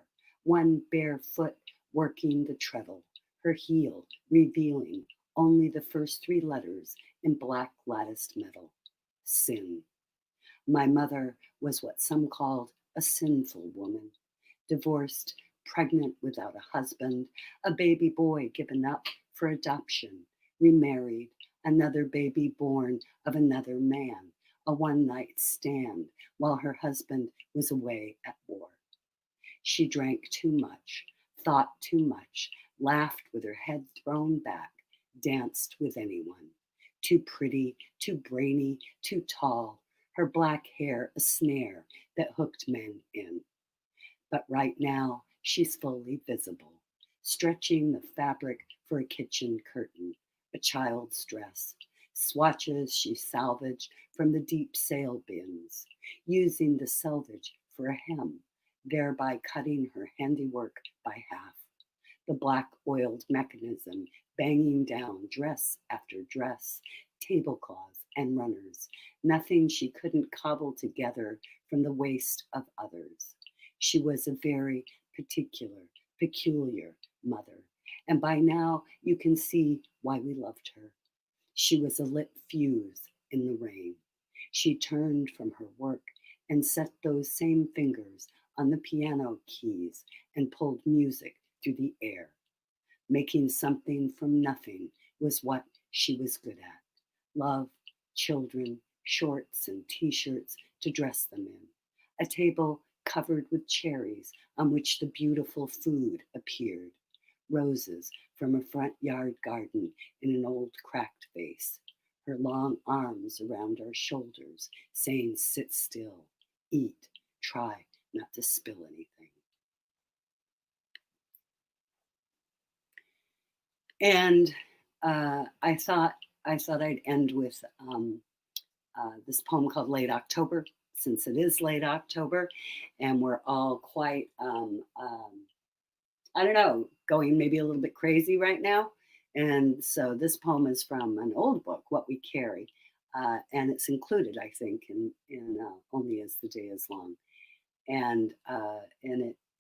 Speaker 3: one bare foot working the treadle, her heel revealing only the first three letters in black latticed metal, sin. My mother was what some called a sinful woman, divorced, pregnant without a husband, a baby boy given up for adoption, remarried, another baby born of another man, a one-night stand while her husband was away at war. She drank too much, thought too much, laughed with her head thrown back, danced with anyone. Too pretty, too brainy, too tall, her black hair a snare that hooked men in. But right now, she's fully visible, stretching the fabric for a kitchen curtain, a child's dress, swatches she salvaged from the deep sale bins, using the selvage for a hem, thereby cutting her handiwork by half. The black oiled mechanism banging down dress after dress, tablecloths and runners, nothing she couldn't cobble together from the waste of others. She was a very peculiar mother, and by now you can see why we loved her. She was a lit fuse in the rain. She turned from her work and set those same fingers on the piano keys and pulled music through the air. Making something from nothing was what she was good at. Love, children, shorts and t-shirts to dress them in. A table covered with cherries on which the beautiful food appeared. Roses from a front yard garden in an old cracked vase. Her long arms around our shoulders saying, sit still, eat, try not to spill anything. And I thought I'd end with this poem called Late October, since it is late October, and we're all quite, I don't know, going maybe a little bit crazy right now. And so this poem is from an old book, What We Carry, and it's included, I think, in Only as the Day is Long. And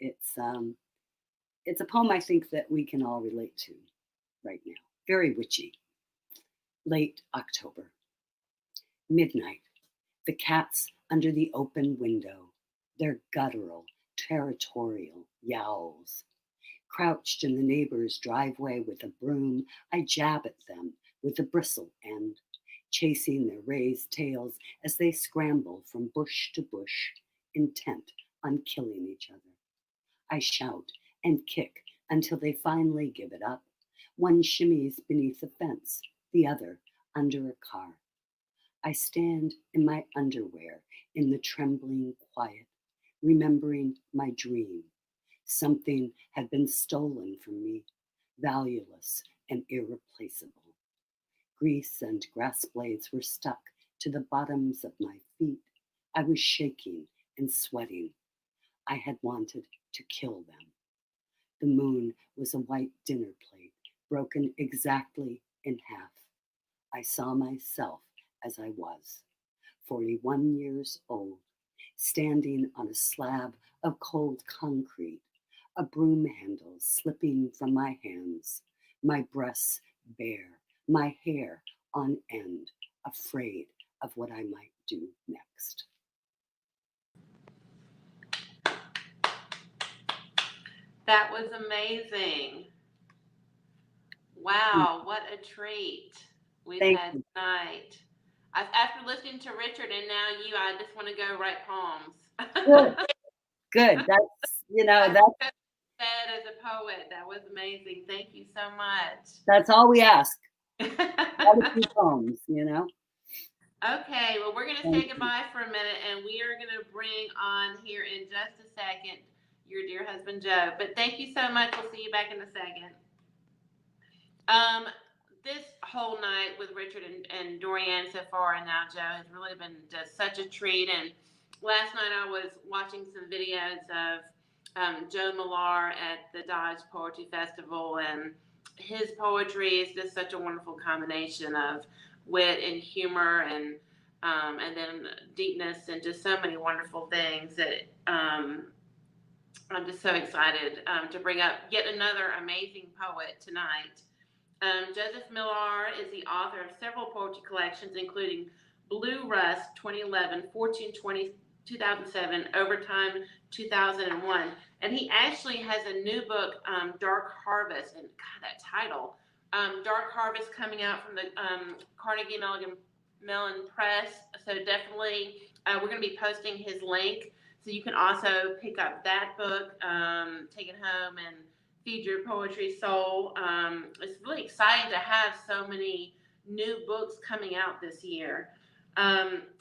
Speaker 3: it's a poem I think that we can all relate to right now. Very witchy. Late October. Midnight. The cats under the open window, their guttural, territorial yowls. Crouched in the neighbor's driveway with a broom, I jab at them with the bristle end, chasing their raised tails as they scramble from bush to bush, intent on killing each other. I shout and kick until they finally give it up. One shimmies beneath a fence, the other under a car. I stand in my underwear in the trembling quiet, remembering my dream. Something had been stolen from me, valueless and irreplaceable. Grease and grass blades were stuck to the bottoms of my feet. I was shaking and sweating. I had wanted to kill them. The moon was a white dinner plate, broken exactly in half. I saw myself as I was, 41 years old, standing on a slab of cold concrete, a broom handle slipping from my hands, my breasts bare, my hair on end, afraid of what I might do next.
Speaker 1: That was amazing. Wow, what a treat we've
Speaker 3: Thank
Speaker 1: had
Speaker 3: you.
Speaker 1: tonight. After listening to Richard and now you, I just want to go write poems.
Speaker 3: Good. That's,
Speaker 1: I'm
Speaker 3: that's
Speaker 1: so fed as a poet. That was amazing. Thank you so much.
Speaker 3: that's all we ask. Write a few poems,
Speaker 1: Okay, well, we're going to
Speaker 3: Thank
Speaker 1: say
Speaker 3: you.
Speaker 1: goodbye for a minute, and we are going to bring on here in just a second your dear husband, Joe. But thank you so much. We'll see you back in a second. This whole night with Richard and Dorianne so far, and now Joe, has really been just such a treat. And last night I was watching some videos of Joe Millar at the Dodge Poetry Festival, and his poetry is just such a wonderful combination of wit and humor and then deepness and just so many wonderful things that I'm just so excited to bring up yet another amazing poet tonight. Joseph Millar is the author of several poetry collections, including Blue Rust 2011, Fortune 2007, Overtime 2001. And he actually has a new book, Dark Harvest, and God, that title, Dark Harvest, coming out from the Carnegie Mellon Press. So definitely, we're going to be posting his link, so you can also pick up that book, take it home, and feed your poetry soul. It's really exciting to have so many new books coming out this year.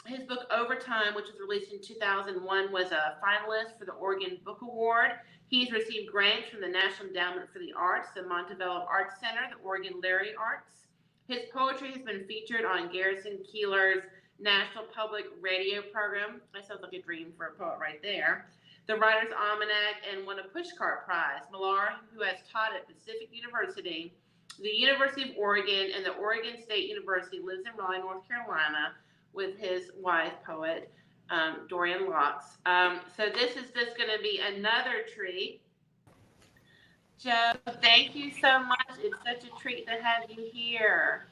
Speaker 1: His book Overtime, which was released in 2001, was a finalist for the Oregon Book Award. He's received grants from the National Endowment for the Arts, the Montebello Arts Center, the Oregon Literary Arts. His poetry has been featured on Garrison Keillor's National Public Radio program. That sounds like a dream for a poet right there. The Writer's Almanac, and won a Pushcart Prize. Millar, who has taught at Pacific University, the University of Oregon, and the Oregon State University, lives in Raleigh, North Carolina, with his wife, poet Dorianne Laux. So this is just going to be another treat. Joe, thank you so much. It's such a treat to have you here.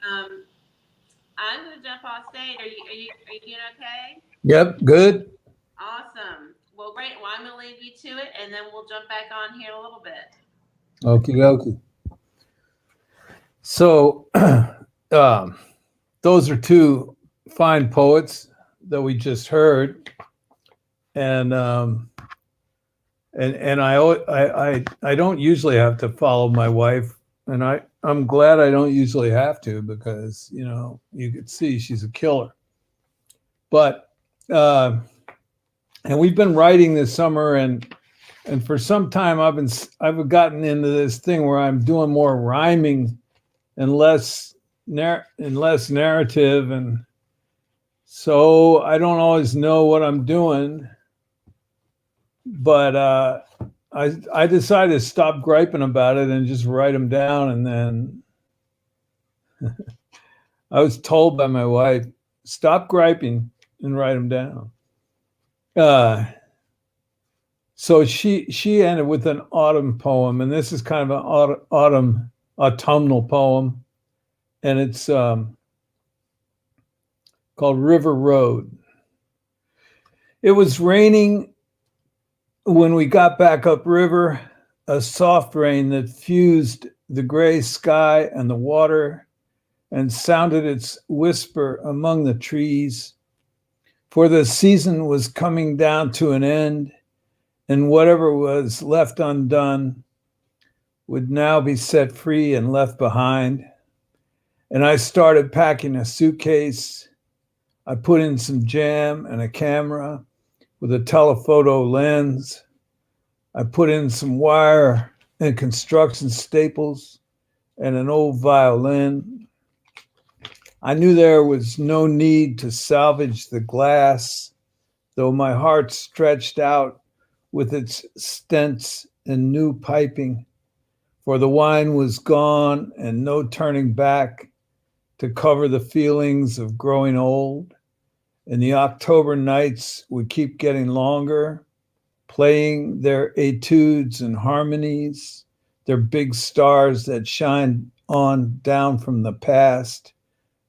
Speaker 1: I'm going to jump off stage. Are you doing okay?
Speaker 4: Yep, good.
Speaker 1: Awesome. Well, great. Well, I'm going to leave you to it, and then we'll jump back on here a little bit.
Speaker 4: Okie dokie. So those are two fine poets that we just heard, and I don't usually have to follow my wife, and I'm glad I don't usually have to, because you could see she's a killer. But and we've been writing this summer, and for some time I've gotten into this thing where I'm doing more rhyming and less narrative, and so I don't always know what I'm doing. But I decided to stop griping about it and just write them down, and then I was told by my wife, stop griping and write them down. So she ended with an autumn poem, and this is kind of an autumnal poem, and it's called River Road. It was raining when we got back upriver, a soft rain that fused the gray sky and the water and sounded its whisper among the trees. For the season was coming down to an end, and whatever was left undone would now be set free and left behind. And I started packing a suitcase. I put in some jam and a camera with a telephoto lens. I put in some wire and construction staples and an old violin. I knew there was no need to salvage the glass, though my heart stretched out with its stents and new piping, for the wine was gone and no turning back to cover the feelings of growing old. And the October nights would keep getting longer, playing their etudes and harmonies, their big stars that shine on down from the past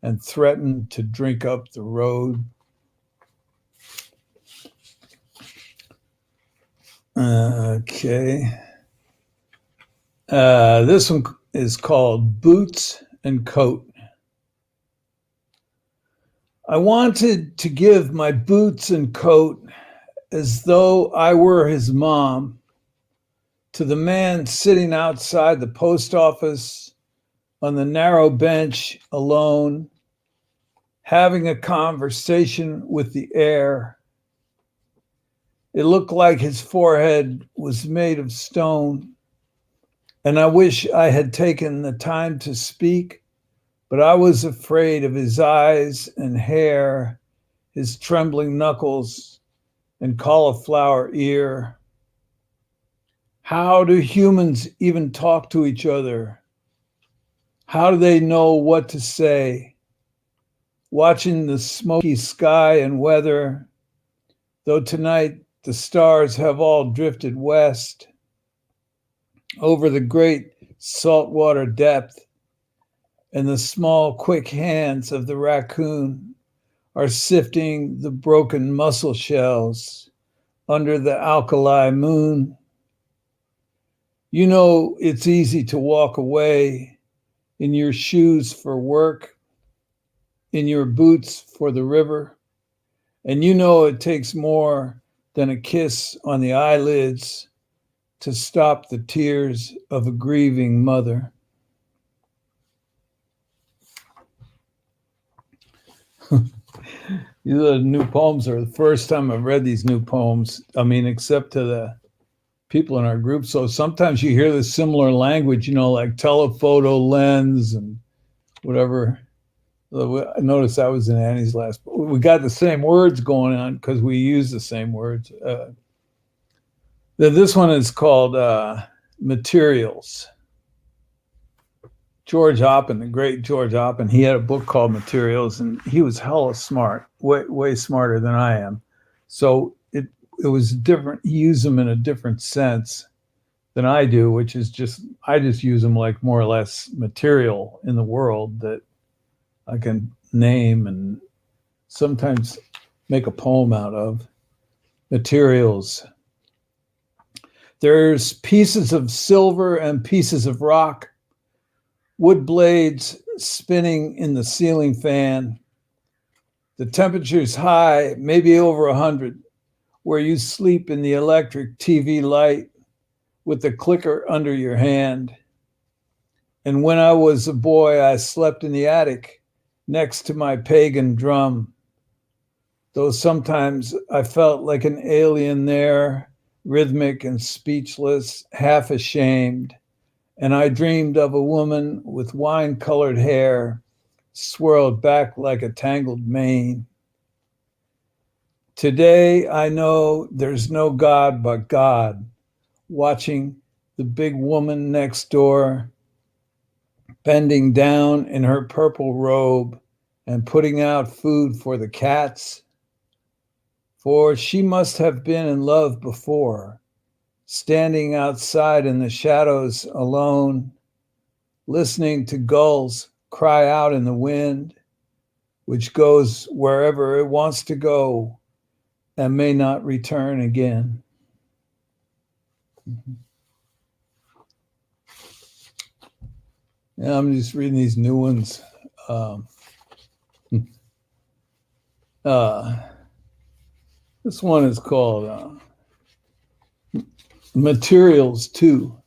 Speaker 4: and threaten to drink up the road. Okay. This one is called Boots and Coat. I wanted to give my boots and coat as though I were his mom to the man sitting outside the post office on the narrow bench alone, having a conversation with the air. It looked like his forehead was made of stone, and I wish I had taken the time to speak, but I was afraid of his eyes and hair, his trembling knuckles and cauliflower ear. How do humans even talk to each other? How do they know what to say? Watching the smoky sky and weather, though tonight the stars have all drifted west over the great saltwater depth, and the small, quick hands of the raccoon are sifting the broken mussel shells under the alkali moon. You know, it's easy to walk away in your shoes for work, in your boots for the river, and you know it takes more than a kiss on the eyelids to stop the tears of a grieving mother. These are the new poems. Are the first time I've read these new poems. I mean, except to the people in our group. So sometimes you hear the similar language, you know, like telephoto lens and whatever. I noticed that was in Annie's last. We got the same words going on because we use the same words. This one is called Materials. George Oppen, the great George Oppen, he had a book called Materials, and he was hella smart, way smarter than I am. So it was different. He used them in a different sense than I do, which is I just use them like more or less material in the world that I can name and sometimes make a poem out of. Materials. There's pieces of silver and pieces of rock, wood blades spinning in the ceiling fan. The temperature's high, maybe over 100, where you sleep in the electric TV light with the clicker under your hand. And when I was a boy, I slept in the attic next to my pagan drum, though sometimes I felt like an alien there, rhythmic and speechless, half ashamed. And I dreamed of a woman with wine-colored hair, swirled back like a tangled mane. Today, I know there's no God but God, watching the big woman next door, bending down in her purple robe and putting out food for the cats. For she must have been in love before, standing outside in the shadows alone, listening to gulls cry out in the wind, which goes wherever it wants to go and may not return again. Yeah, I'm just reading these new ones. This one is called Materials 2.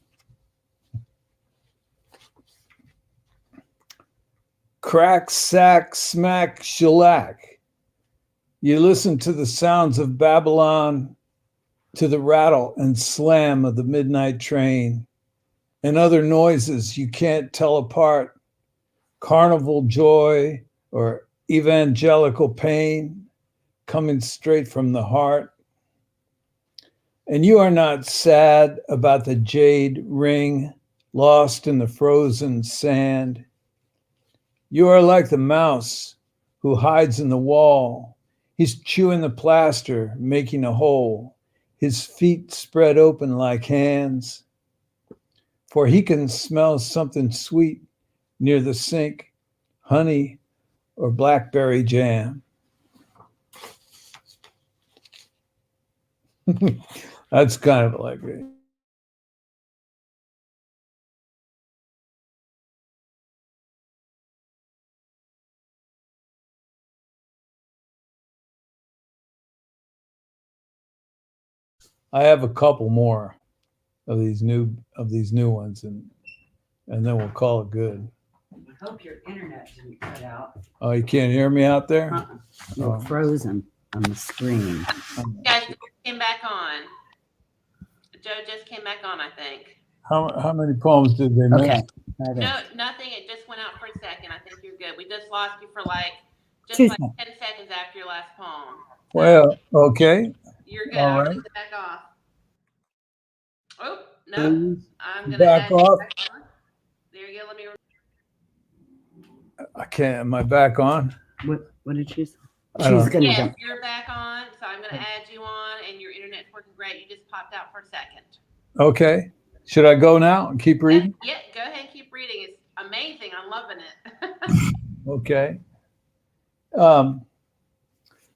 Speaker 4: Crack, sack, smack, shellac. You listen to the sounds of Babylon, to the rattle and slam of the midnight train, and other noises you can't tell apart, carnival joy or evangelical pain coming straight from the heart. And you are not sad about the jade ring lost in the frozen sand. You are like the mouse who hides in the wall. He's chewing the plaster, making a hole, his feet spread open like hands. For he can smell something sweet near the sink, honey or blackberry jam. That's kind of like I have a couple more of these new ones, and then we'll call it good.
Speaker 3: I hope your internet didn't cut out.
Speaker 4: Oh, you can't hear me out there?
Speaker 3: You're
Speaker 4: Oh.
Speaker 3: frozen on the screen.
Speaker 1: Guys, Joe came back on. Joe just came back on, I think.
Speaker 4: How many poems did they make?
Speaker 3: Okay.
Speaker 1: No, nothing. It just went out for a second. I think you're good. We just lost you for like
Speaker 3: 10
Speaker 1: seconds after your last poem. So
Speaker 4: Well, okay.
Speaker 1: you're good.
Speaker 4: All
Speaker 1: I'll
Speaker 4: right.
Speaker 1: take it back off. Oh, no.
Speaker 4: Please.
Speaker 1: I'm going to
Speaker 4: Back
Speaker 1: add you
Speaker 4: off.
Speaker 1: back on. There you go. Let me.
Speaker 4: I can't. Am I back on?
Speaker 3: What did she say?
Speaker 4: I don't-
Speaker 3: She's gonna
Speaker 1: Yes,
Speaker 3: go.
Speaker 1: you're back on. So I'm going to add you on, and your internet's working great. You just popped out for a second.
Speaker 4: Okay. Should I go now and keep reading?
Speaker 1: Yeah, go ahead and keep reading. It's amazing. I'm loving it.
Speaker 4: Okay.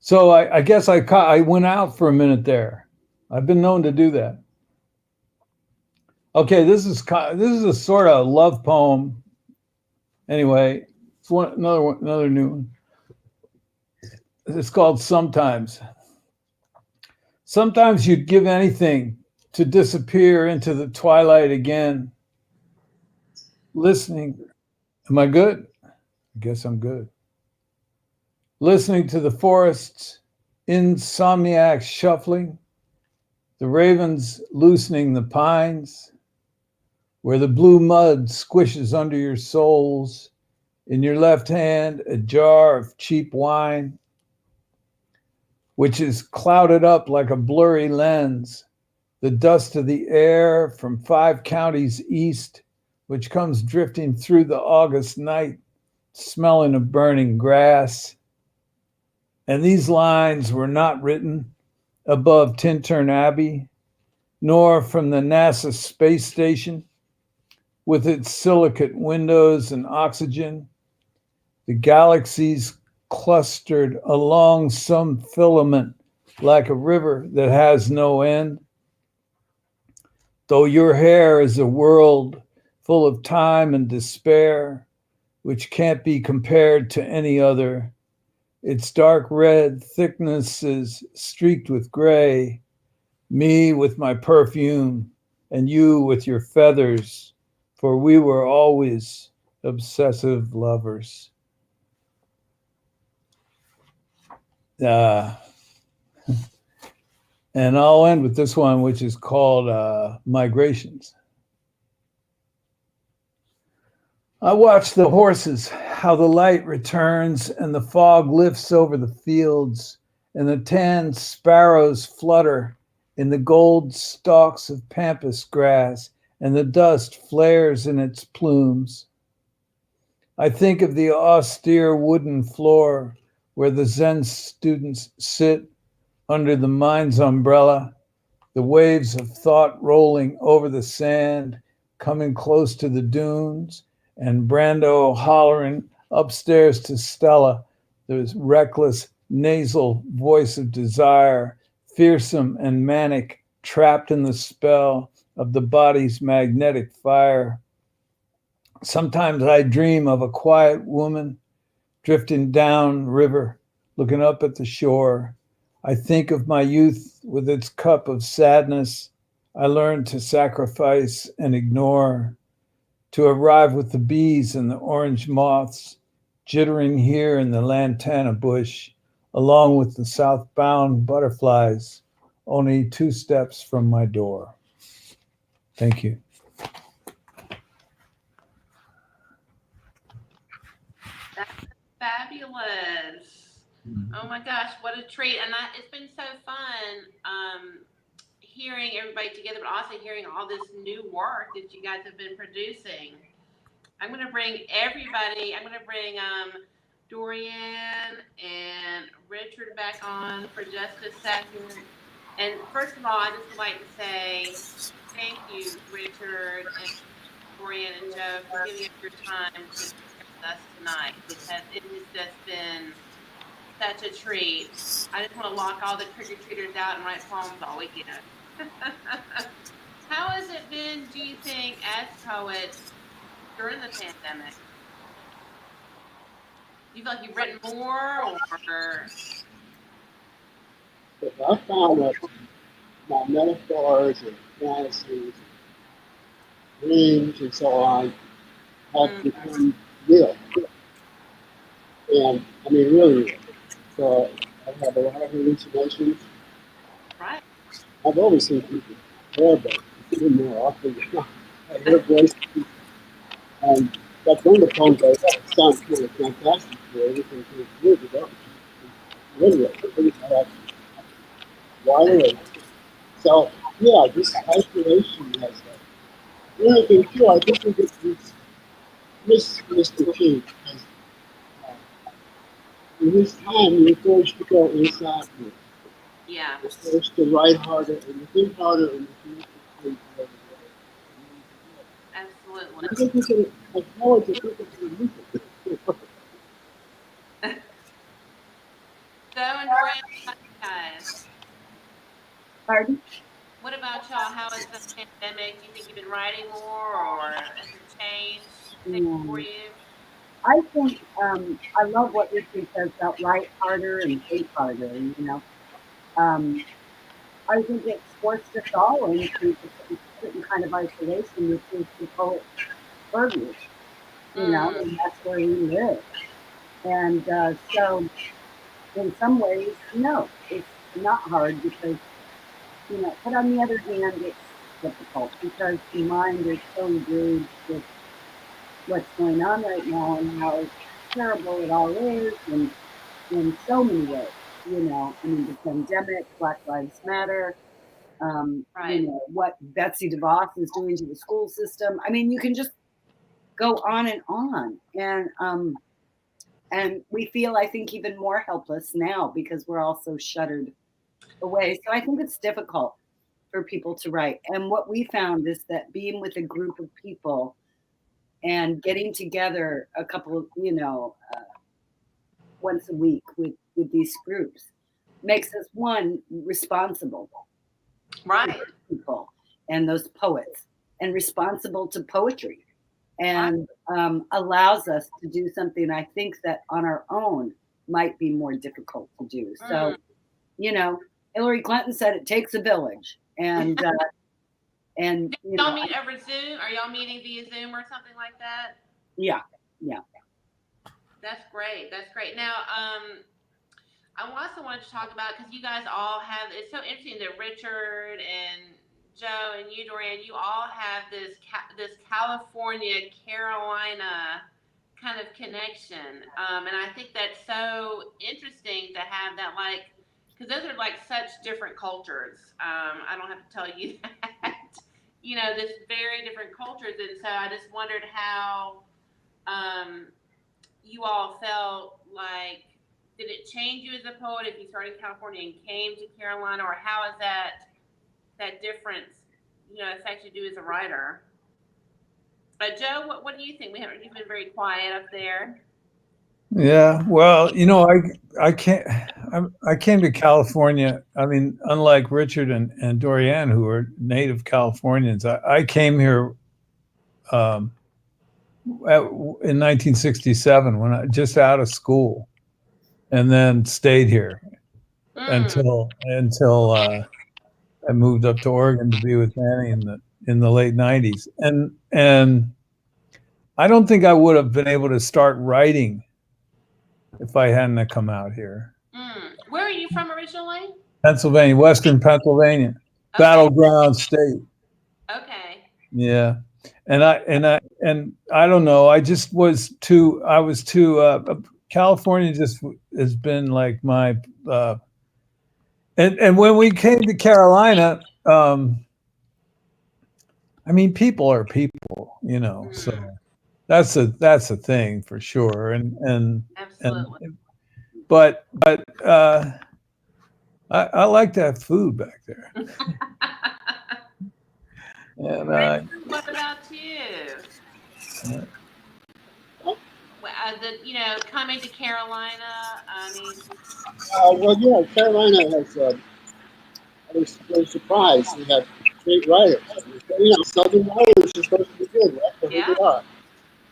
Speaker 4: So I guess I went out for a minute there. I've been known to do that. Okay, this is a sort of love poem. Anyway, it's another new one. It's called Sometimes. Sometimes you'd give anything to disappear into the twilight again. Listening. Am I good? I guess I'm good. Listening to the forest's insomniac shuffling, the ravens loosening the pines, where the blue mud squishes under your soles, in your left hand a jar of cheap wine, which is clouded up like a blurry lens, the dust of the air from 5 counties east, which comes drifting through the August night, smelling of burning grass. And these lines were not written above Tintern Abbey, nor from the NASA space station, with its silicate windows and oxygen, the galaxies clustered along some filament like a river that has no end. Though your hair is a world full of time and despair, which can't be compared to any other, its dark red thicknesses streaked with gray, me with my perfume, and you with your feathers, for we were always obsessive lovers. And I'll end with this one, which is called Migrations. I watch the horses, how the light returns and the fog lifts over the fields, and the tan sparrows flutter in the gold stalks of pampas grass, and the dust flares in its plumes. I think of the austere wooden floor where the Zen students sit under the mind's umbrella, the waves of thought rolling over the sand, coming close to the dunes, and Brando hollering upstairs to Stella, the reckless nasal voice of desire, fearsome and manic, trapped in the spell of the body's magnetic fire. Sometimes I dream of a quiet woman drifting down river, looking up at the shore. I think of my youth with its cup of sadness I learned to sacrifice and ignore, to arrive with the bees and the orange moths, jittering here in the lantana bush, along with the southbound butterflies, only 2 steps from my door. Thank you.
Speaker 1: That's fabulous. Oh my gosh, what a treat. And it's been so fun hearing everybody together, but also hearing all this new work that you guys have been producing. I'm going to bring everybody, I'm going to bring Dorianne and Richard back on for just a second. And first of all, I just would like to say thank you, Richard and Dorianne and Joe, for giving up your time to share with us tonight, because it has just been such a treat. I just want to lock all the trick-or-treaters out and write poems all weekend. How has it been, do you think, as poets during the pandemic? Do you feel like you've written more, or?
Speaker 2: But I found that my metaphors and fantasies, dreams, and so on have become real. And I mean, really real. So I have a lot of hallucinations.
Speaker 1: Right.
Speaker 2: I've always seen people there, but even more often. I hear voices. And that's one of the poems I sounds kind of fantastic for everything to do with it. Literally, water. So, yeah, this isolation has the other thing, too, I think we get this Mr. King. In this time, you're forced to go inside.
Speaker 1: Yeah.
Speaker 2: You're forced to write harder and to think harder and to think harder.
Speaker 1: Absolutely.
Speaker 2: I think we can afford to think of the music.
Speaker 1: So, and Dorianne, guys,
Speaker 3: Pardon?
Speaker 1: what about y'all? How is the pandemic? Do you think you've been writing more, or has it changed things for you?
Speaker 3: I think I love what Richard says about write harder and think harder. You know, I think it's forced us all into a certain kind of isolation, which is the poet's purview. You know, and that's where we live. And so, in some ways, no, it's not hard because, you know, but on the other hand, it's difficult because the mind is so engaged with what's going on right now and how terrible it all is, and in so many ways. You know, I mean, the pandemic, Black Lives Matter,
Speaker 1: Right.
Speaker 3: you know, what Betsy DeVos is doing to the school system. I mean, you can just go on and on. And we feel, I think, even more helpless now because we're all so shuttered away. So I think it's difficult for people to write. And what we found is that being with a group of people and getting together a couple of, you know, once a week with these groups makes us, one, responsible
Speaker 1: Right.
Speaker 3: to people and those poets, and responsible to poetry, and allows us to do something I think that on our own might be more difficult to do. So, you know, Hillary Clinton said it takes a village, and
Speaker 1: Do
Speaker 3: you
Speaker 1: y'all
Speaker 3: know,
Speaker 1: meet over Zoom? Are y'all meeting via Zoom or something like that?
Speaker 3: yeah.
Speaker 1: That's great. That's great. Now, I also wanted to talk about, because you guys all have, it's so interesting that Richard and Joe and you, Dorianne, you all have this California, Carolina kind of connection. And I think that's so interesting to have that, like, because those are like such different cultures. I don't have to tell you that. You know, this very different cultures. And so I just wondered how you all felt like, did it change you as a poet if you started in California and came to Carolina, or how is that difference, you know, affect you as a writer? Joe, what do you think? You've been very quiet up there.
Speaker 4: Yeah, well, you know, I came to California. I mean, unlike Richard and Dorianne, who are native Californians, I came here in 1967 when I just out of school, and then stayed here until I moved up to Oregon to be with Manny in the late 90s. And I don't think I would have been able to start writing if I hadn't come out here.
Speaker 1: Where are you from originally?
Speaker 4: Pennsylvania, Western Pennsylvania, okay. Battleground state.
Speaker 1: Okay.
Speaker 4: Yeah, and I don't know. I was too. California just has been like my. And when we came to Carolina, I mean, people are people, you know. So that's a thing for sure. And
Speaker 1: absolutely.
Speaker 4: But I like to have food back there. And
Speaker 1: what about you? You know, coming to Carolina. I mean,
Speaker 2: well, yeah, Carolina has was surprised. We have great writers. Southern writers are supposed to be good, right? But
Speaker 1: Yeah.
Speaker 2: here they are.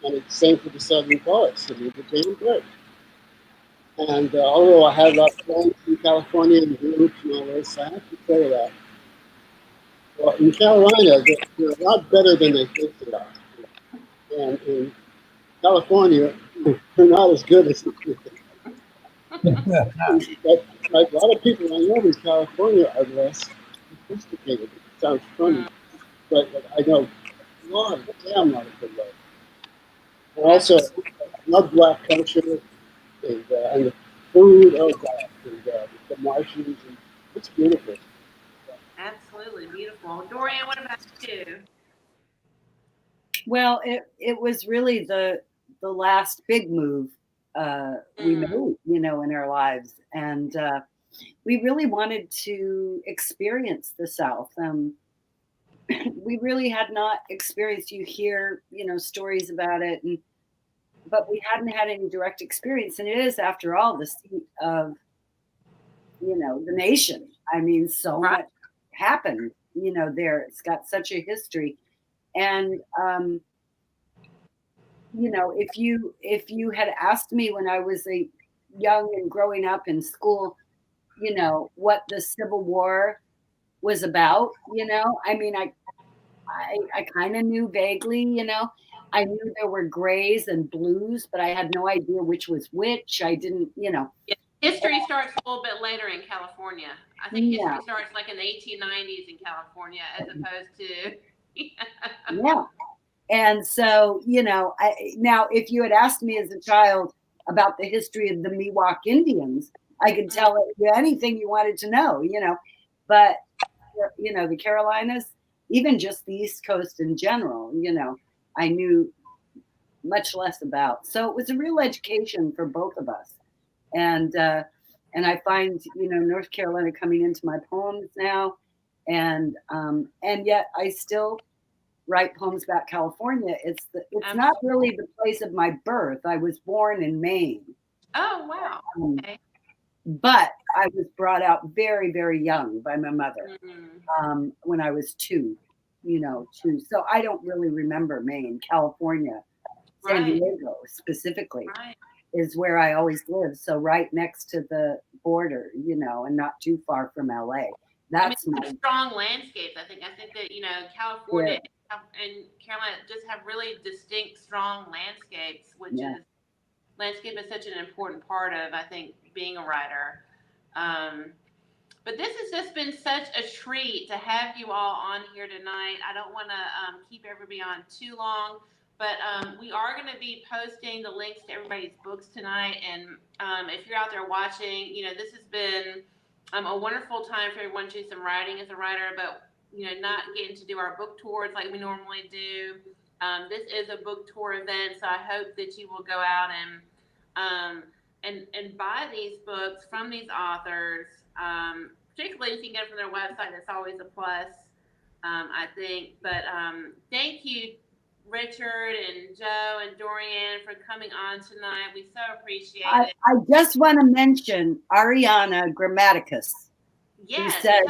Speaker 2: And it's the same for the Southern poets. I mean, they're damn good. And although I have a lot of friends in California and groups and all this, I have to say that. Well, in Carolina, they're a lot better than they think they are. And in California, they're not as good as they think. But like a lot of people I know in California are less sophisticated. It sounds funny, but I know a lot of good writers. And also, I love Black culture and the food, oh God, and the marshes, and it's beautiful.
Speaker 1: Absolutely beautiful. Dorianne, what about you?
Speaker 3: Well, it was really the last big move we made, in our lives, and we really wanted to experience the South. We really had not experienced. You hear, stories about it, but we hadn't had any direct experience. And it is, after all, the seat of, the nation. I mean, so much happened, there. It's got such a history. And, if you had asked me when I was a young and growing up in school, what the Civil War was about, I mean, I kind of knew vaguely, I knew there were grays and blues, but I had no idea which was which. I didn't,
Speaker 1: History starts a little bit later in California. I think history starts like in the 1890s in California, as opposed to.
Speaker 3: Yeah. And so, now if you had asked me as a child about the history of the Miwok Indians, I could tell you anything you wanted to know, but, the Carolinas, even just the East Coast in general, I knew much less about. So it was a real education for both of us. And I find, North Carolina coming into my poems now, and yet I still write poems about California. It's not really the place of my birth. I was born in Maine.
Speaker 1: Oh, wow. Okay.
Speaker 3: But I was brought out very, very young by my mother when I was two. So I don't really remember Maine. California, San Diego specifically, is where I always lived. So right next to the border, and not too far from LA. That's
Speaker 1: strong landscapes. I think that, California and Carolina just have really distinct, strong landscapes, which is landscape is such an important part of, I think, being a writer. But this has just been such a treat to have you all on here tonight. I don't want to keep everybody on too long, but we are going to be posting the links to everybody's books tonight. And if you're out there watching, this has been a wonderful time for everyone to do some writing as a writer, but not getting to do our book tours like we normally do. This is a book tour event, so I hope that you will go out and buy these books from these authors. Particularly if you can get it from their website, that's always a plus, I think. But thank you, Richard and Joe and Dorianne, for coming on tonight. We so appreciate it.
Speaker 3: I just want to mention Ariana Grammaticus.
Speaker 1: Yes.
Speaker 3: Who said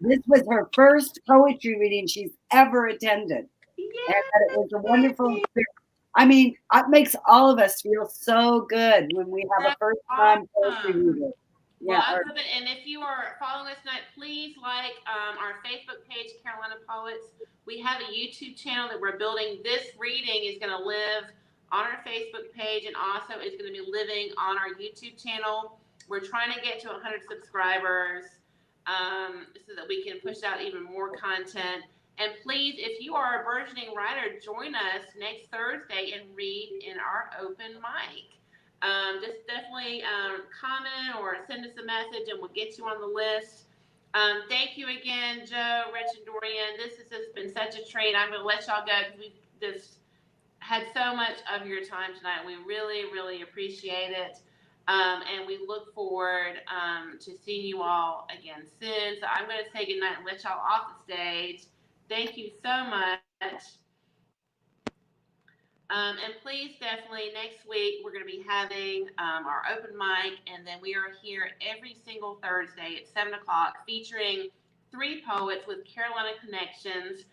Speaker 3: this was her first poetry reading she's ever attended.
Speaker 1: Yes.
Speaker 3: And that it was a wonderful experience. I mean, it makes all of us feel so good when we have a first-time poetry reader.
Speaker 1: Well, I love it. And if you are following us tonight, please like our Facebook page, Carolina Poets. We have a YouTube channel that we're building. This reading is going to live on our Facebook page, and also is going to be living on our YouTube channel. We're trying to get to 100 subscribers so that we can push out even more content. And please, if you are a burgeoning writer, join us next Thursday and read in our open mic. Just definitely comment or send us a message and we'll get you on the list. Thank you again, Joe, Rich, and Dorianne. This has just been such a treat. I'm going to let y'all go because we've just had so much of your time tonight. We really, really appreciate it. And we look forward to seeing you all again soon. So I'm going to say goodnight and let y'all off the stage. Thank you so much. And please, definitely, next week, we're going to be having our open mic, and then we are here every single Thursday at 7 o'clock featuring 3 poets with Carolina connections.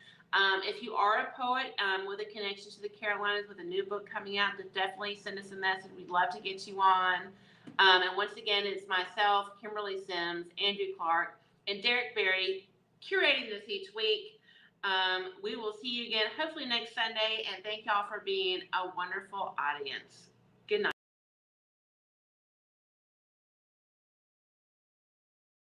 Speaker 1: If you are a poet with a connection to the Carolinas with a new book coming out, then definitely send us a message. We'd love to get you on. And once again, it's myself, Kimberly Simms, Andrew Clark, and Derek Berry curating this each week. We will see you again hopefully next Sunday, and thank y'all for being a wonderful audience. Good night.